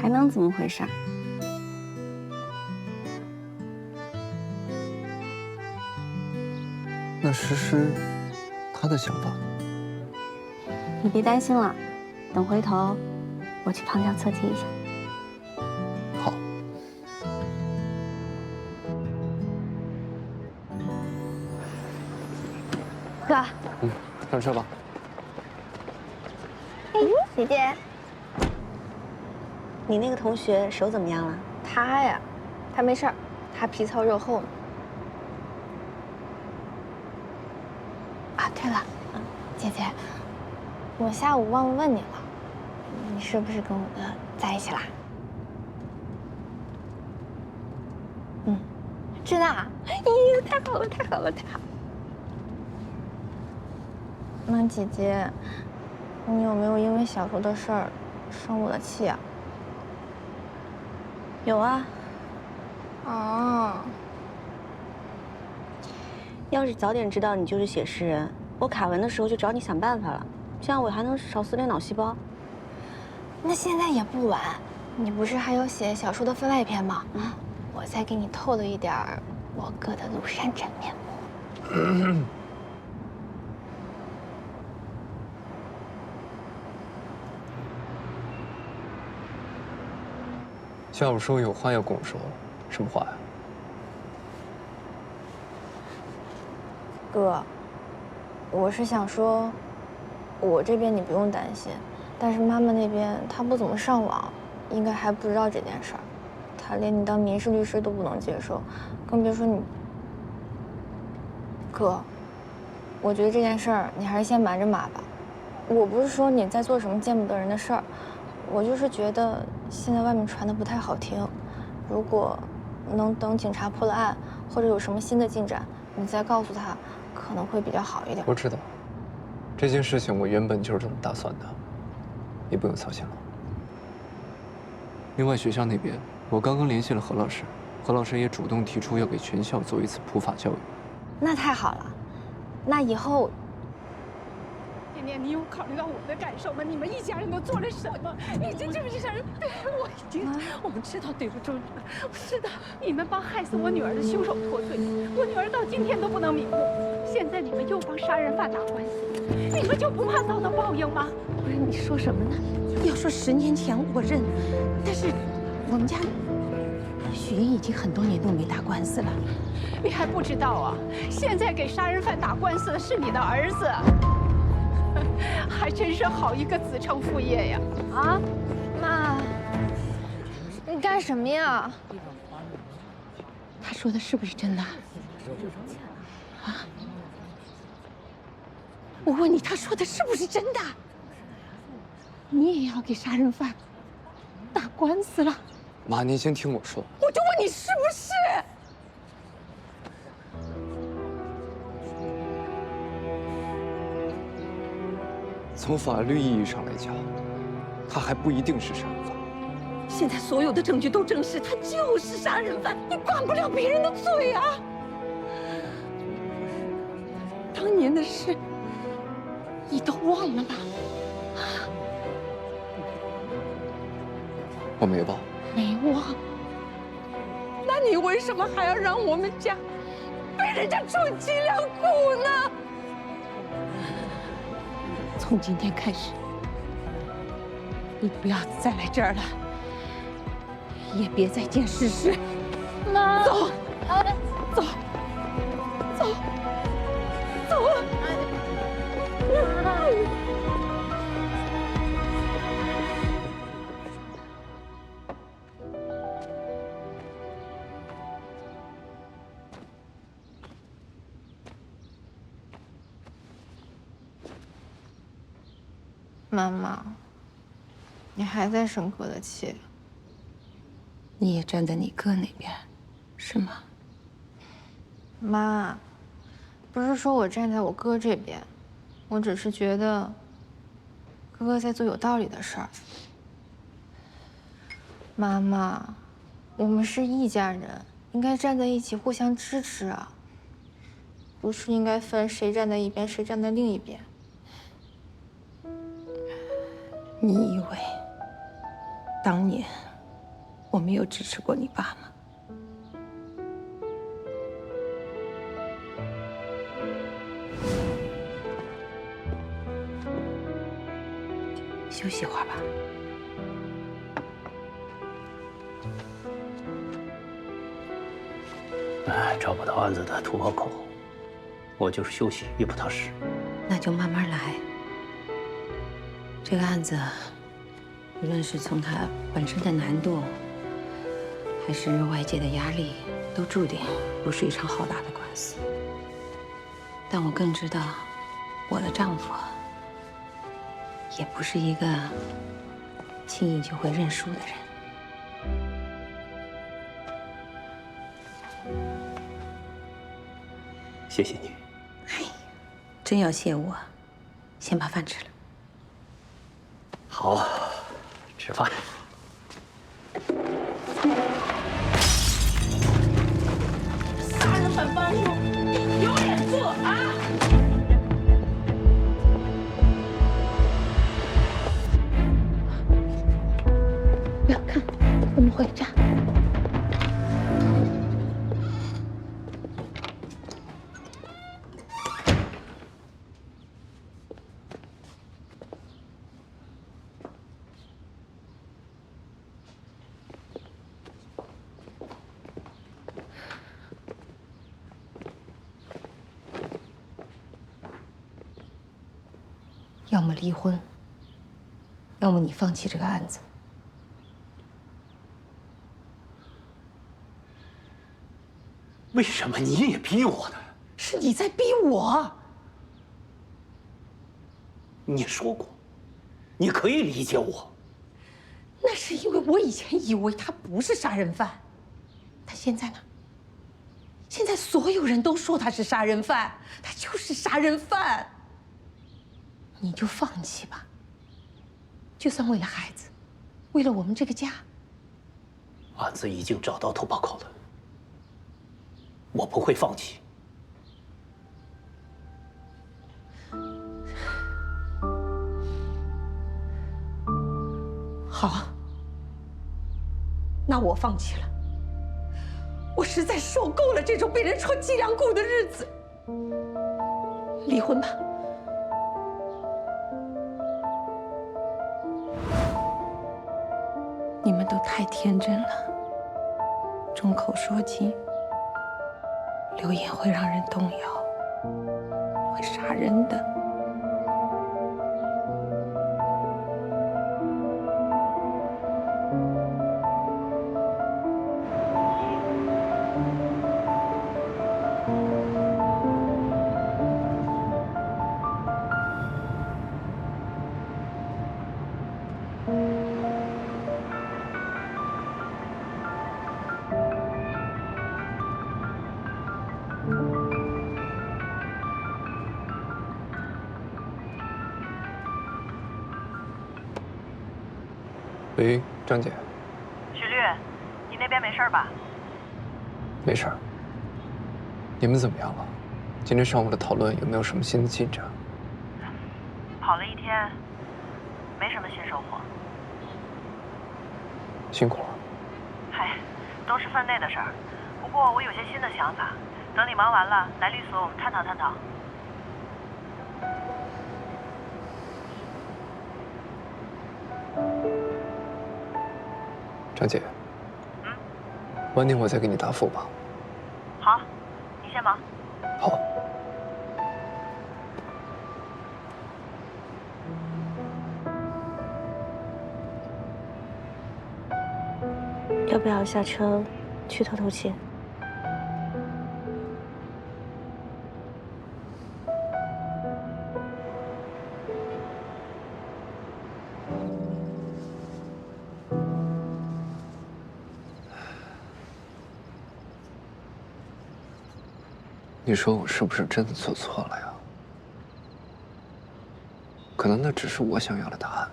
还能怎么回事？那诗诗，她的想法，你别担心了，等回头我去旁敲侧击一下。好。哥，上车吧。哎，姐姐，你那个同学手怎么样了？他呀，他没事儿，他皮糙肉厚呢。啊，对了，姐姐，我下午忘了问你了，你是不是跟我在一起啦？嗯，真的啊？哎呦，太好了，太好了，太好了！那姐姐，你有没有因为小时候的事儿生我的气啊？有啊。哦。要是早点知道你就是写诗人，我卡文的时候就找你想办法了，这样我还能少撕点脑细胞。那现在也不晚，你不是还有写小说的番外篇吗？我再给你透露一点我哥的庐山真面目。下午说有话要跟我说，什么话呀？哥，我是想说，我这边你不用担心，但是妈妈那边她不怎么上网，应该还不知道这件事儿，她连你当民事律师都不能接受，更别说你。哥，我觉得这件事儿你还是先瞒着妈吧。我不是说你在做什么见不得人的事儿，我就是觉得现在外面传的不太好听，如果能等警察破了案，或者有什么新的进展，你再告诉他，可能会比较好一点。我知道，这件事情我原本就是这么打算的，你不用操心了。另外，学校那边我刚刚联系了何老师，何老师也主动提出要给全校做一次普法教育。那太好了，那以后。甜甜，你有考虑到我们的感受吗？你们一家人都做了什么？你这是不是想？对，我们知道对不住你们，我知道你们帮害死我女儿的凶手脱罪，我女儿到今天都不能瞑目。现在你们又帮杀人犯打官司，你们就不怕遭到报应吗？不是，你说什么呢？要说10年前我认，但是我们家许云已经很多年都没打官司了。你还不知道啊？现在给杀人犯打官司的是你的儿子。还真是好一个子承父业呀！啊，妈，你干什么呀？他说的是不是真的？啊？我问你，他说的是不是真的？你也要给杀人犯打官司了？妈，您先听我说。我就问你是不是？从法律意义上来讲，他还不一定是杀人犯。现在所有的证据都证实他就是杀人犯，你管不了别人的罪啊！当年的事，你都忘了吗？我没忘。没忘。那你为什么还要让我们家被人家充脊梁骨呢。从今天开始，你不要再来这儿了，也别再见诗诗。妈，走，走，走，走。妈妈，你还在生哥的气？你也站在你哥那边，是吗？妈，不是说我站在我哥这边，我只是觉得哥哥在做有道理的事儿。妈妈，我们是一家人，应该站在一起互相支持啊，不是应该分谁站在一边，谁站在另一边。你以为当年我没有支持过你爸吗？休息会儿吧。哎，找不到案子的突破口，我就是休息也不踏实。那就慢慢来。这个案子，无论是从它本身的难度，还是外界的压力，都注定不是一场好打的官司。但我更知道，我的丈夫也不是一个轻易就会认输的人。谢谢你。真要谢我，先把饭吃了。好，吃饭。杀人犯帮凶，你有脸做啊！不要看，我们回家。要么离婚，要么你放弃这个案子。为什么你也逼我呢？是你在逼我。你说过，你可以理解我。那是因为我以前以为他不是杀人犯，但现在呢？现在所有人都说他是杀人犯，他就是杀人犯。你就放弃吧，就算为了孩子，为了我们这个家。案子已经找到突破口了，我不会放弃。好，那我放弃了。我实在受够了这种被人戳脊梁骨的日子，离婚吧。你们都太天真了，众口铄金，流言会让人动摇，会杀人的。喂，张姐。许律，你那边没事吧？没事儿。你们怎么样了？今天上午的讨论有没有什么新的进展？跑了一天，没什么新收获。辛苦了。嗨，都是分内的事儿。不过我有些新的想法，等你忙完了，来律所我们探讨探讨。张姐，晚点我再给你答复吧。好，你先忙。好。要不要下车去透透气？你说我是不是真的做错了呀？可能那只是我想要的答案。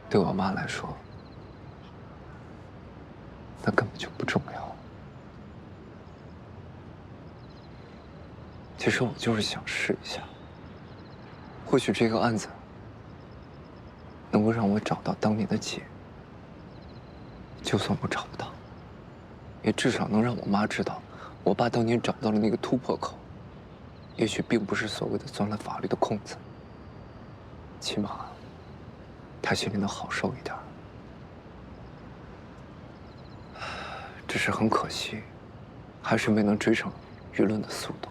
对我妈来说，那根本就不重要。其实我就是想试一下，或许这个案子能够让我找到当年的姐。就算我找不到，也至少能让我妈知道，我爸当年找到了那个突破口，也许并不是所谓的钻了法律的空子，起码他心里能好受一点。只是很可惜，还是没能追上舆论的速度。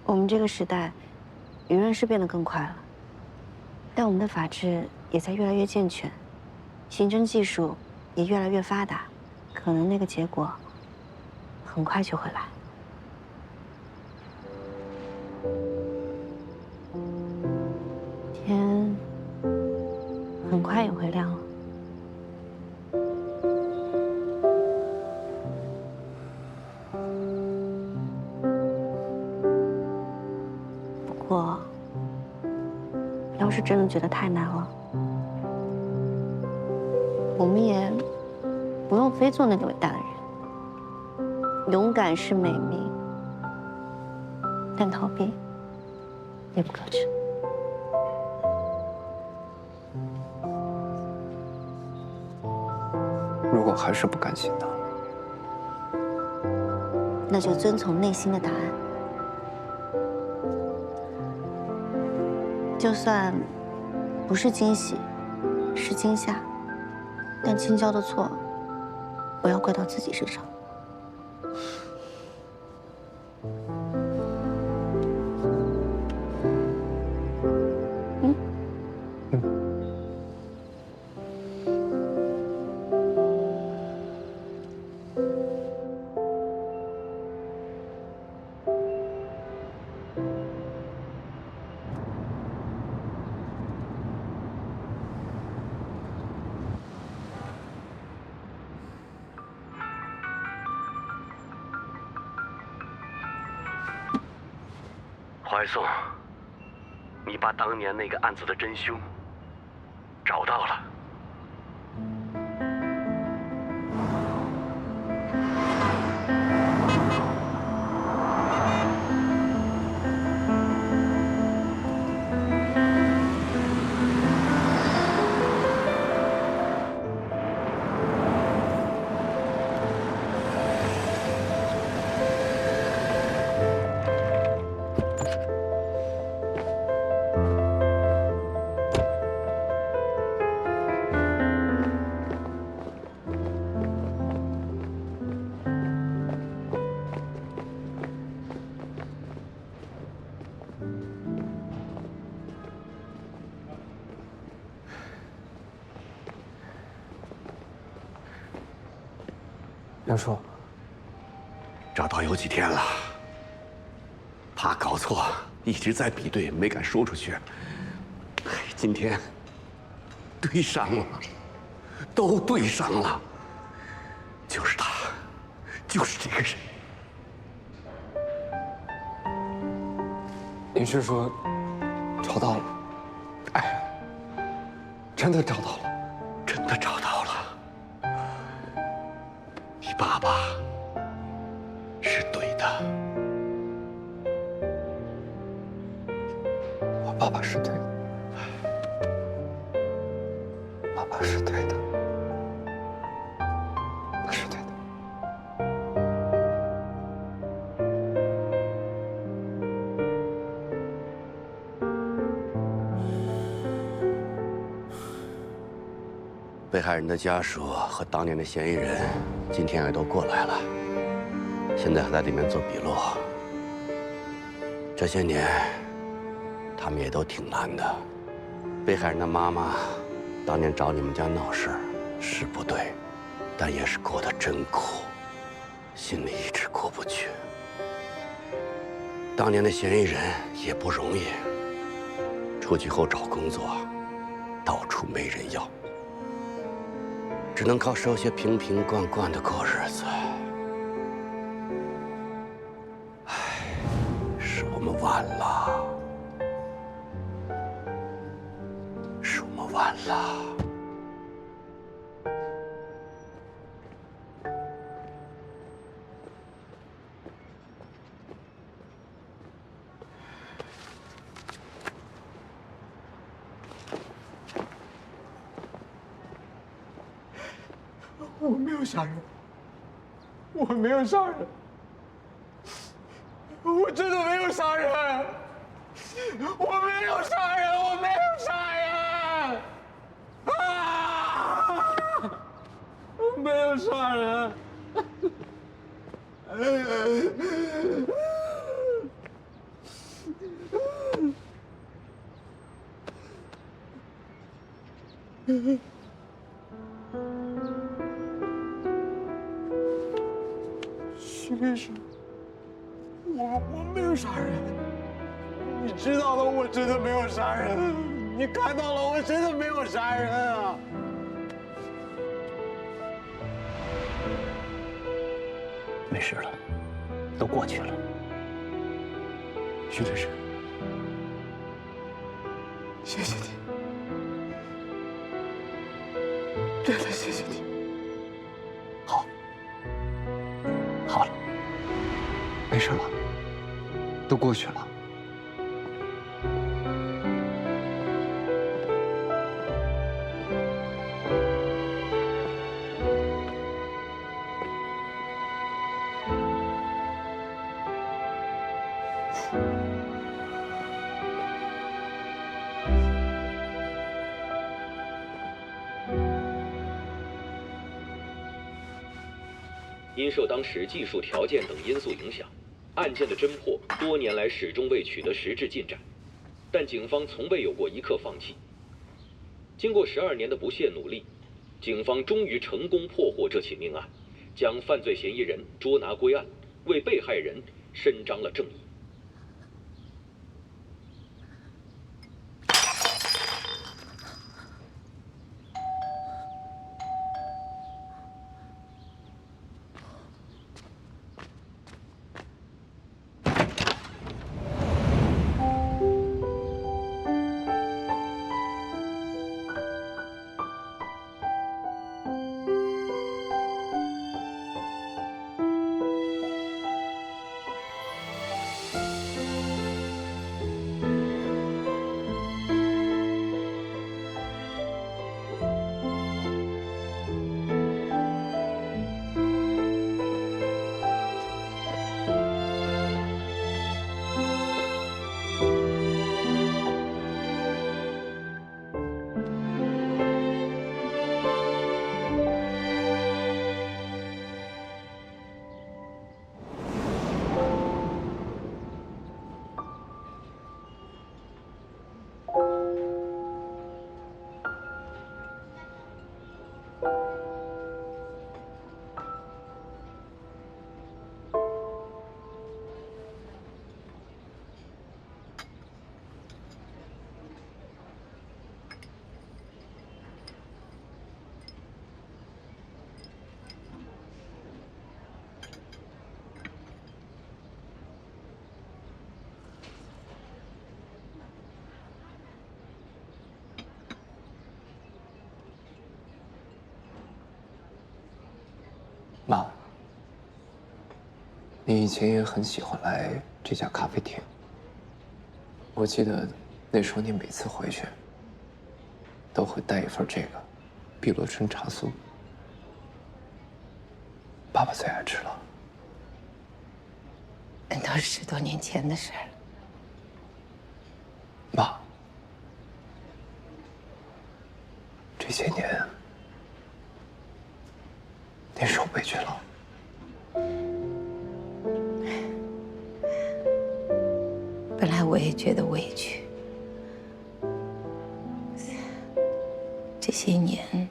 我们这个时代，舆论是变得更快了，但我们的法治也在越来越健全，刑侦技术也越来越发达，可能那个结果很快就会来。天很快也会亮了。不过，要是真的觉得太难了，我们也不用非做那个伟大的人。勇敢是美名，但逃避也不可耻。如果还是不甘心呢？那就遵从内心的答案。就算不是惊喜，是惊吓，但青椒的错不要怪到自己身上。怀宋，你把当年那个案子的真凶找到了。梁叔，找到有几天了，怕搞错，一直在比对，没敢说出去。今天对上了，都对上了，就是他，就是这个人。您是说找到了？哎，真的找到了，真的找到了。你爸爸是对的，我爸爸是对的，爸爸是对的。被害人的家属和当年的嫌疑人今天也都过来了，现在还在里面做笔录。这些年，他们也都挺难的。被害人的妈妈当年找你们家闹事是不对，但也是过得真苦，心里一直过不去。当年的嫌疑人也不容易，出去后找工作，到处没人要。 只能靠收些瓶瓶罐罐的过日子。唉，是我们晚了，是我们晚了。我没有杀人，我没有杀人，我真的没有杀人，我没有杀人，我没有杀人，啊！我没有杀人。徐律师，我没有杀人，你知道了，我真的没有杀人，你看到了，我真的没有杀人啊！没事了，都过去了。徐律师，谢谢你，真的谢谢你。 好了，没事了，都过去了。因受当时技术条件等因素影响，案件的侦破多年来始终未取得实质进展，但警方从未有过一刻放弃。经过12年的不懈努力，警方终于成功破获这起命案，将犯罪嫌疑人捉拿归案，为被害人伸张了正义。 妈，你以前也很喜欢来这家咖啡厅。我记得那时候你每次回去都会带一份这个碧螺春茶酥，爸爸最爱吃了。那都是10多年前的事儿了。妈，这些年本来我也觉得委屈，这些年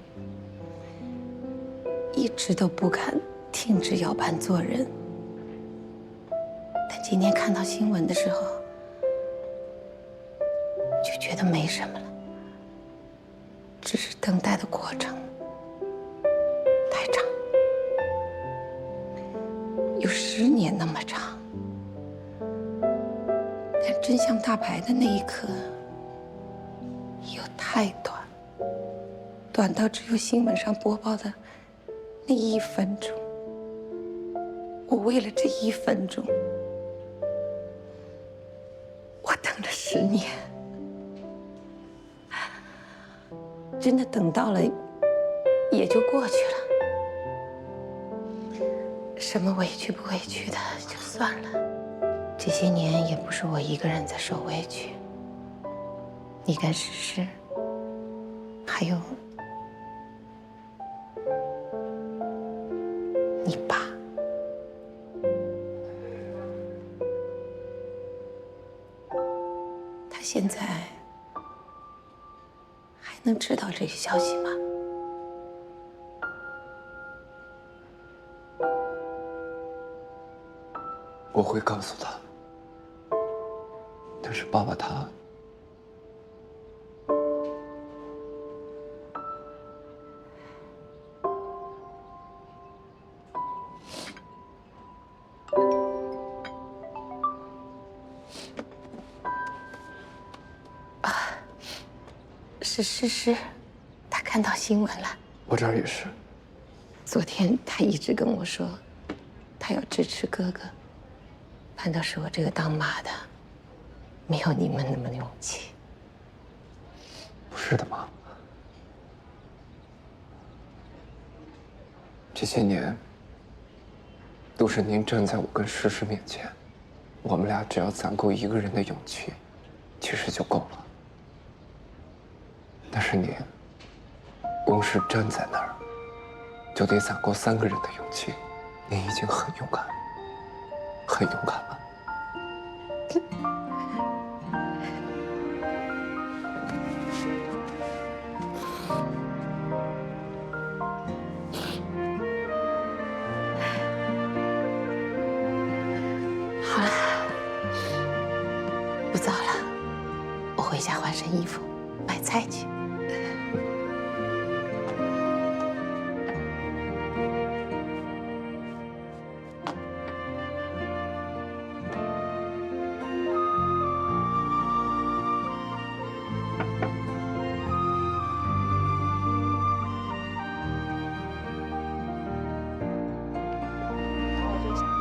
一直都不敢停止要办做人，但今天看到新闻的时候，就觉得没什么了，只是等待的过程太长，有10年那么长。但真相大白的那一刻，又太短，短到只有新闻上播报的那1分钟。我为了这1分钟，我等了10年，真的等到了，也就过去了。什么委屈不委屈的就算了。这些年也不是我一个人在受委屈，你跟诗诗，还有你爸。他现在还能知道这个消息吗？我会告诉他。但是爸爸他……是诗诗，她看到新闻了。我这儿也是。昨天她一直跟我说，她要支持哥哥，反倒是我这个当妈的，没有你们那么勇气。不是的妈，这些年都是您站在我跟诗诗面前，我们俩只要攒够1个人的勇气，其实就够了。但是您光是站在那儿，就得攒够3个人的勇气，您已经很勇敢，很勇敢了。好了，不早了，我回家换身衣服，买菜去。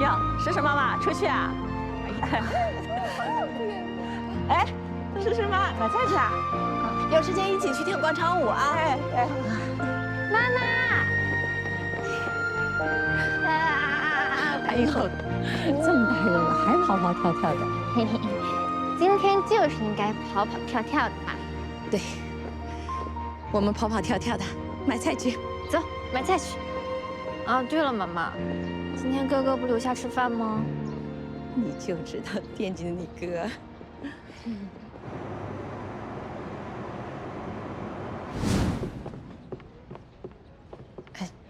哟，诗诗妈妈出去啊？哎，诗诗妈买菜去啊？有时间一起去跳广场舞啊！哎哎，妈妈，哎呦，这么大人了还跑跑跳跳的，嘿嘿，今天就是应该跑跑跳跳的嘛。对，我们跑跑跳跳的，买菜去，走，买菜去。啊，对了，妈妈，今天哥哥不留下吃饭吗？你就知道惦记着你哥。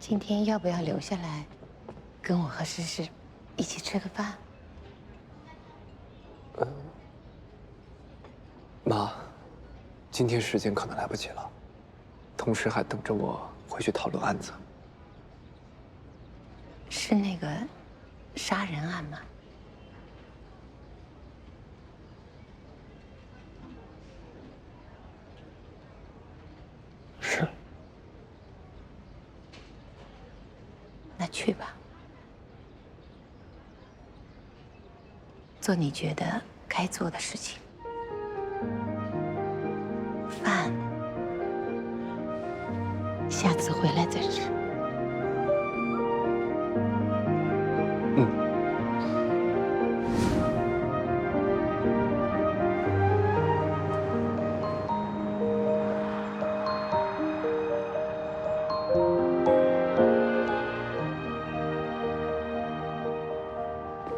今天要不要留下来，跟我和诗诗一起吃个饭？妈，今天时间可能来不及了，同时还等着我回去讨论案子。是那个杀人案吗？是。那去吧，做你觉得该做的事情。饭，下次回来再吃。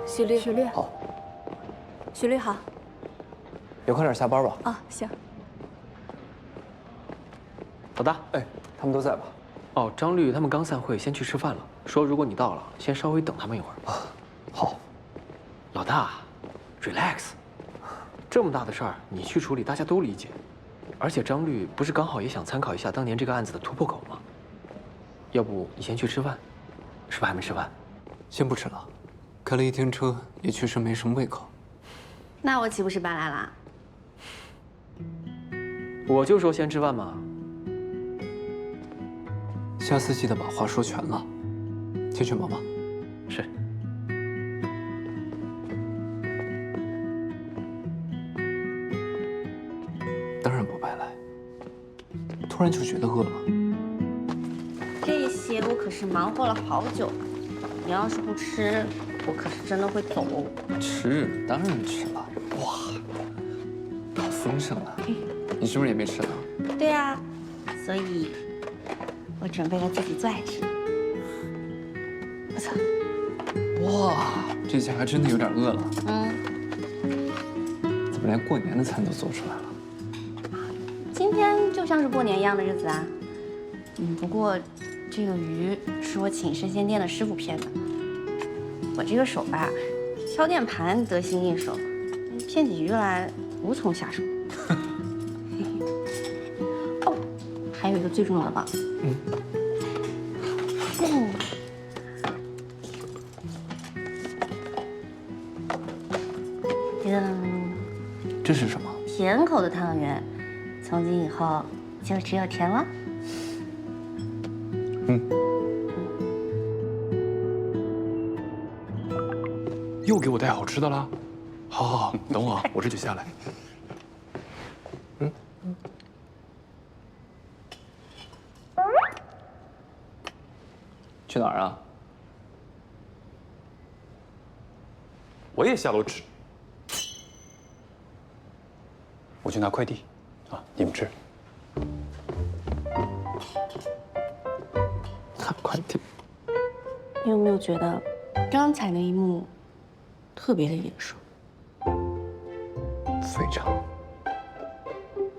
许律，许律好，许律好，也快点下班吧。啊，行。老大，哎，他们都在吧？哦，张律他们刚散会，先去吃饭了。说如果你到了，先稍微等他们一会儿。啊，好。老大 ，relax。这么大的事儿，你去处理，大家都理解。而且张律不是刚好也想参考一下当年这个案子的突破口吗？要不你先去吃饭，是不是还没吃饭？先不吃了，开了一天车，也确实没什么胃口。那我岂不是白来了？我就说先吃饭嘛。下次记得把话说全了。先去忙吧。是。当然不白来。突然就觉得饿了。这些我可是忙活了好久，你要是不吃，我可是真的会走。吃，当然吃了。哇，好丰盛啊！你是不是也没吃呢？对啊，所以我准备了自己最爱吃的。我操！哇，这下还真的有点饿了。嗯，怎么连过年的餐都做出来了？今天就像是过年一样的日子啊。不过这个鱼是我请生鲜店的师傅片的。我这个手吧，敲键盘得心应手，片起鱼来无从下手。哦，还有一个最重要的棒。这是什么？甜口的汤圆，从今以后就只有甜了。又给我带好吃的啦！好，好，好，等我啊，我这就下来。去哪儿啊？我也下楼吃。我去拿快递，啊，你们吃。拿快递。你有没有觉得刚才那一幕特别的眼熟？非常。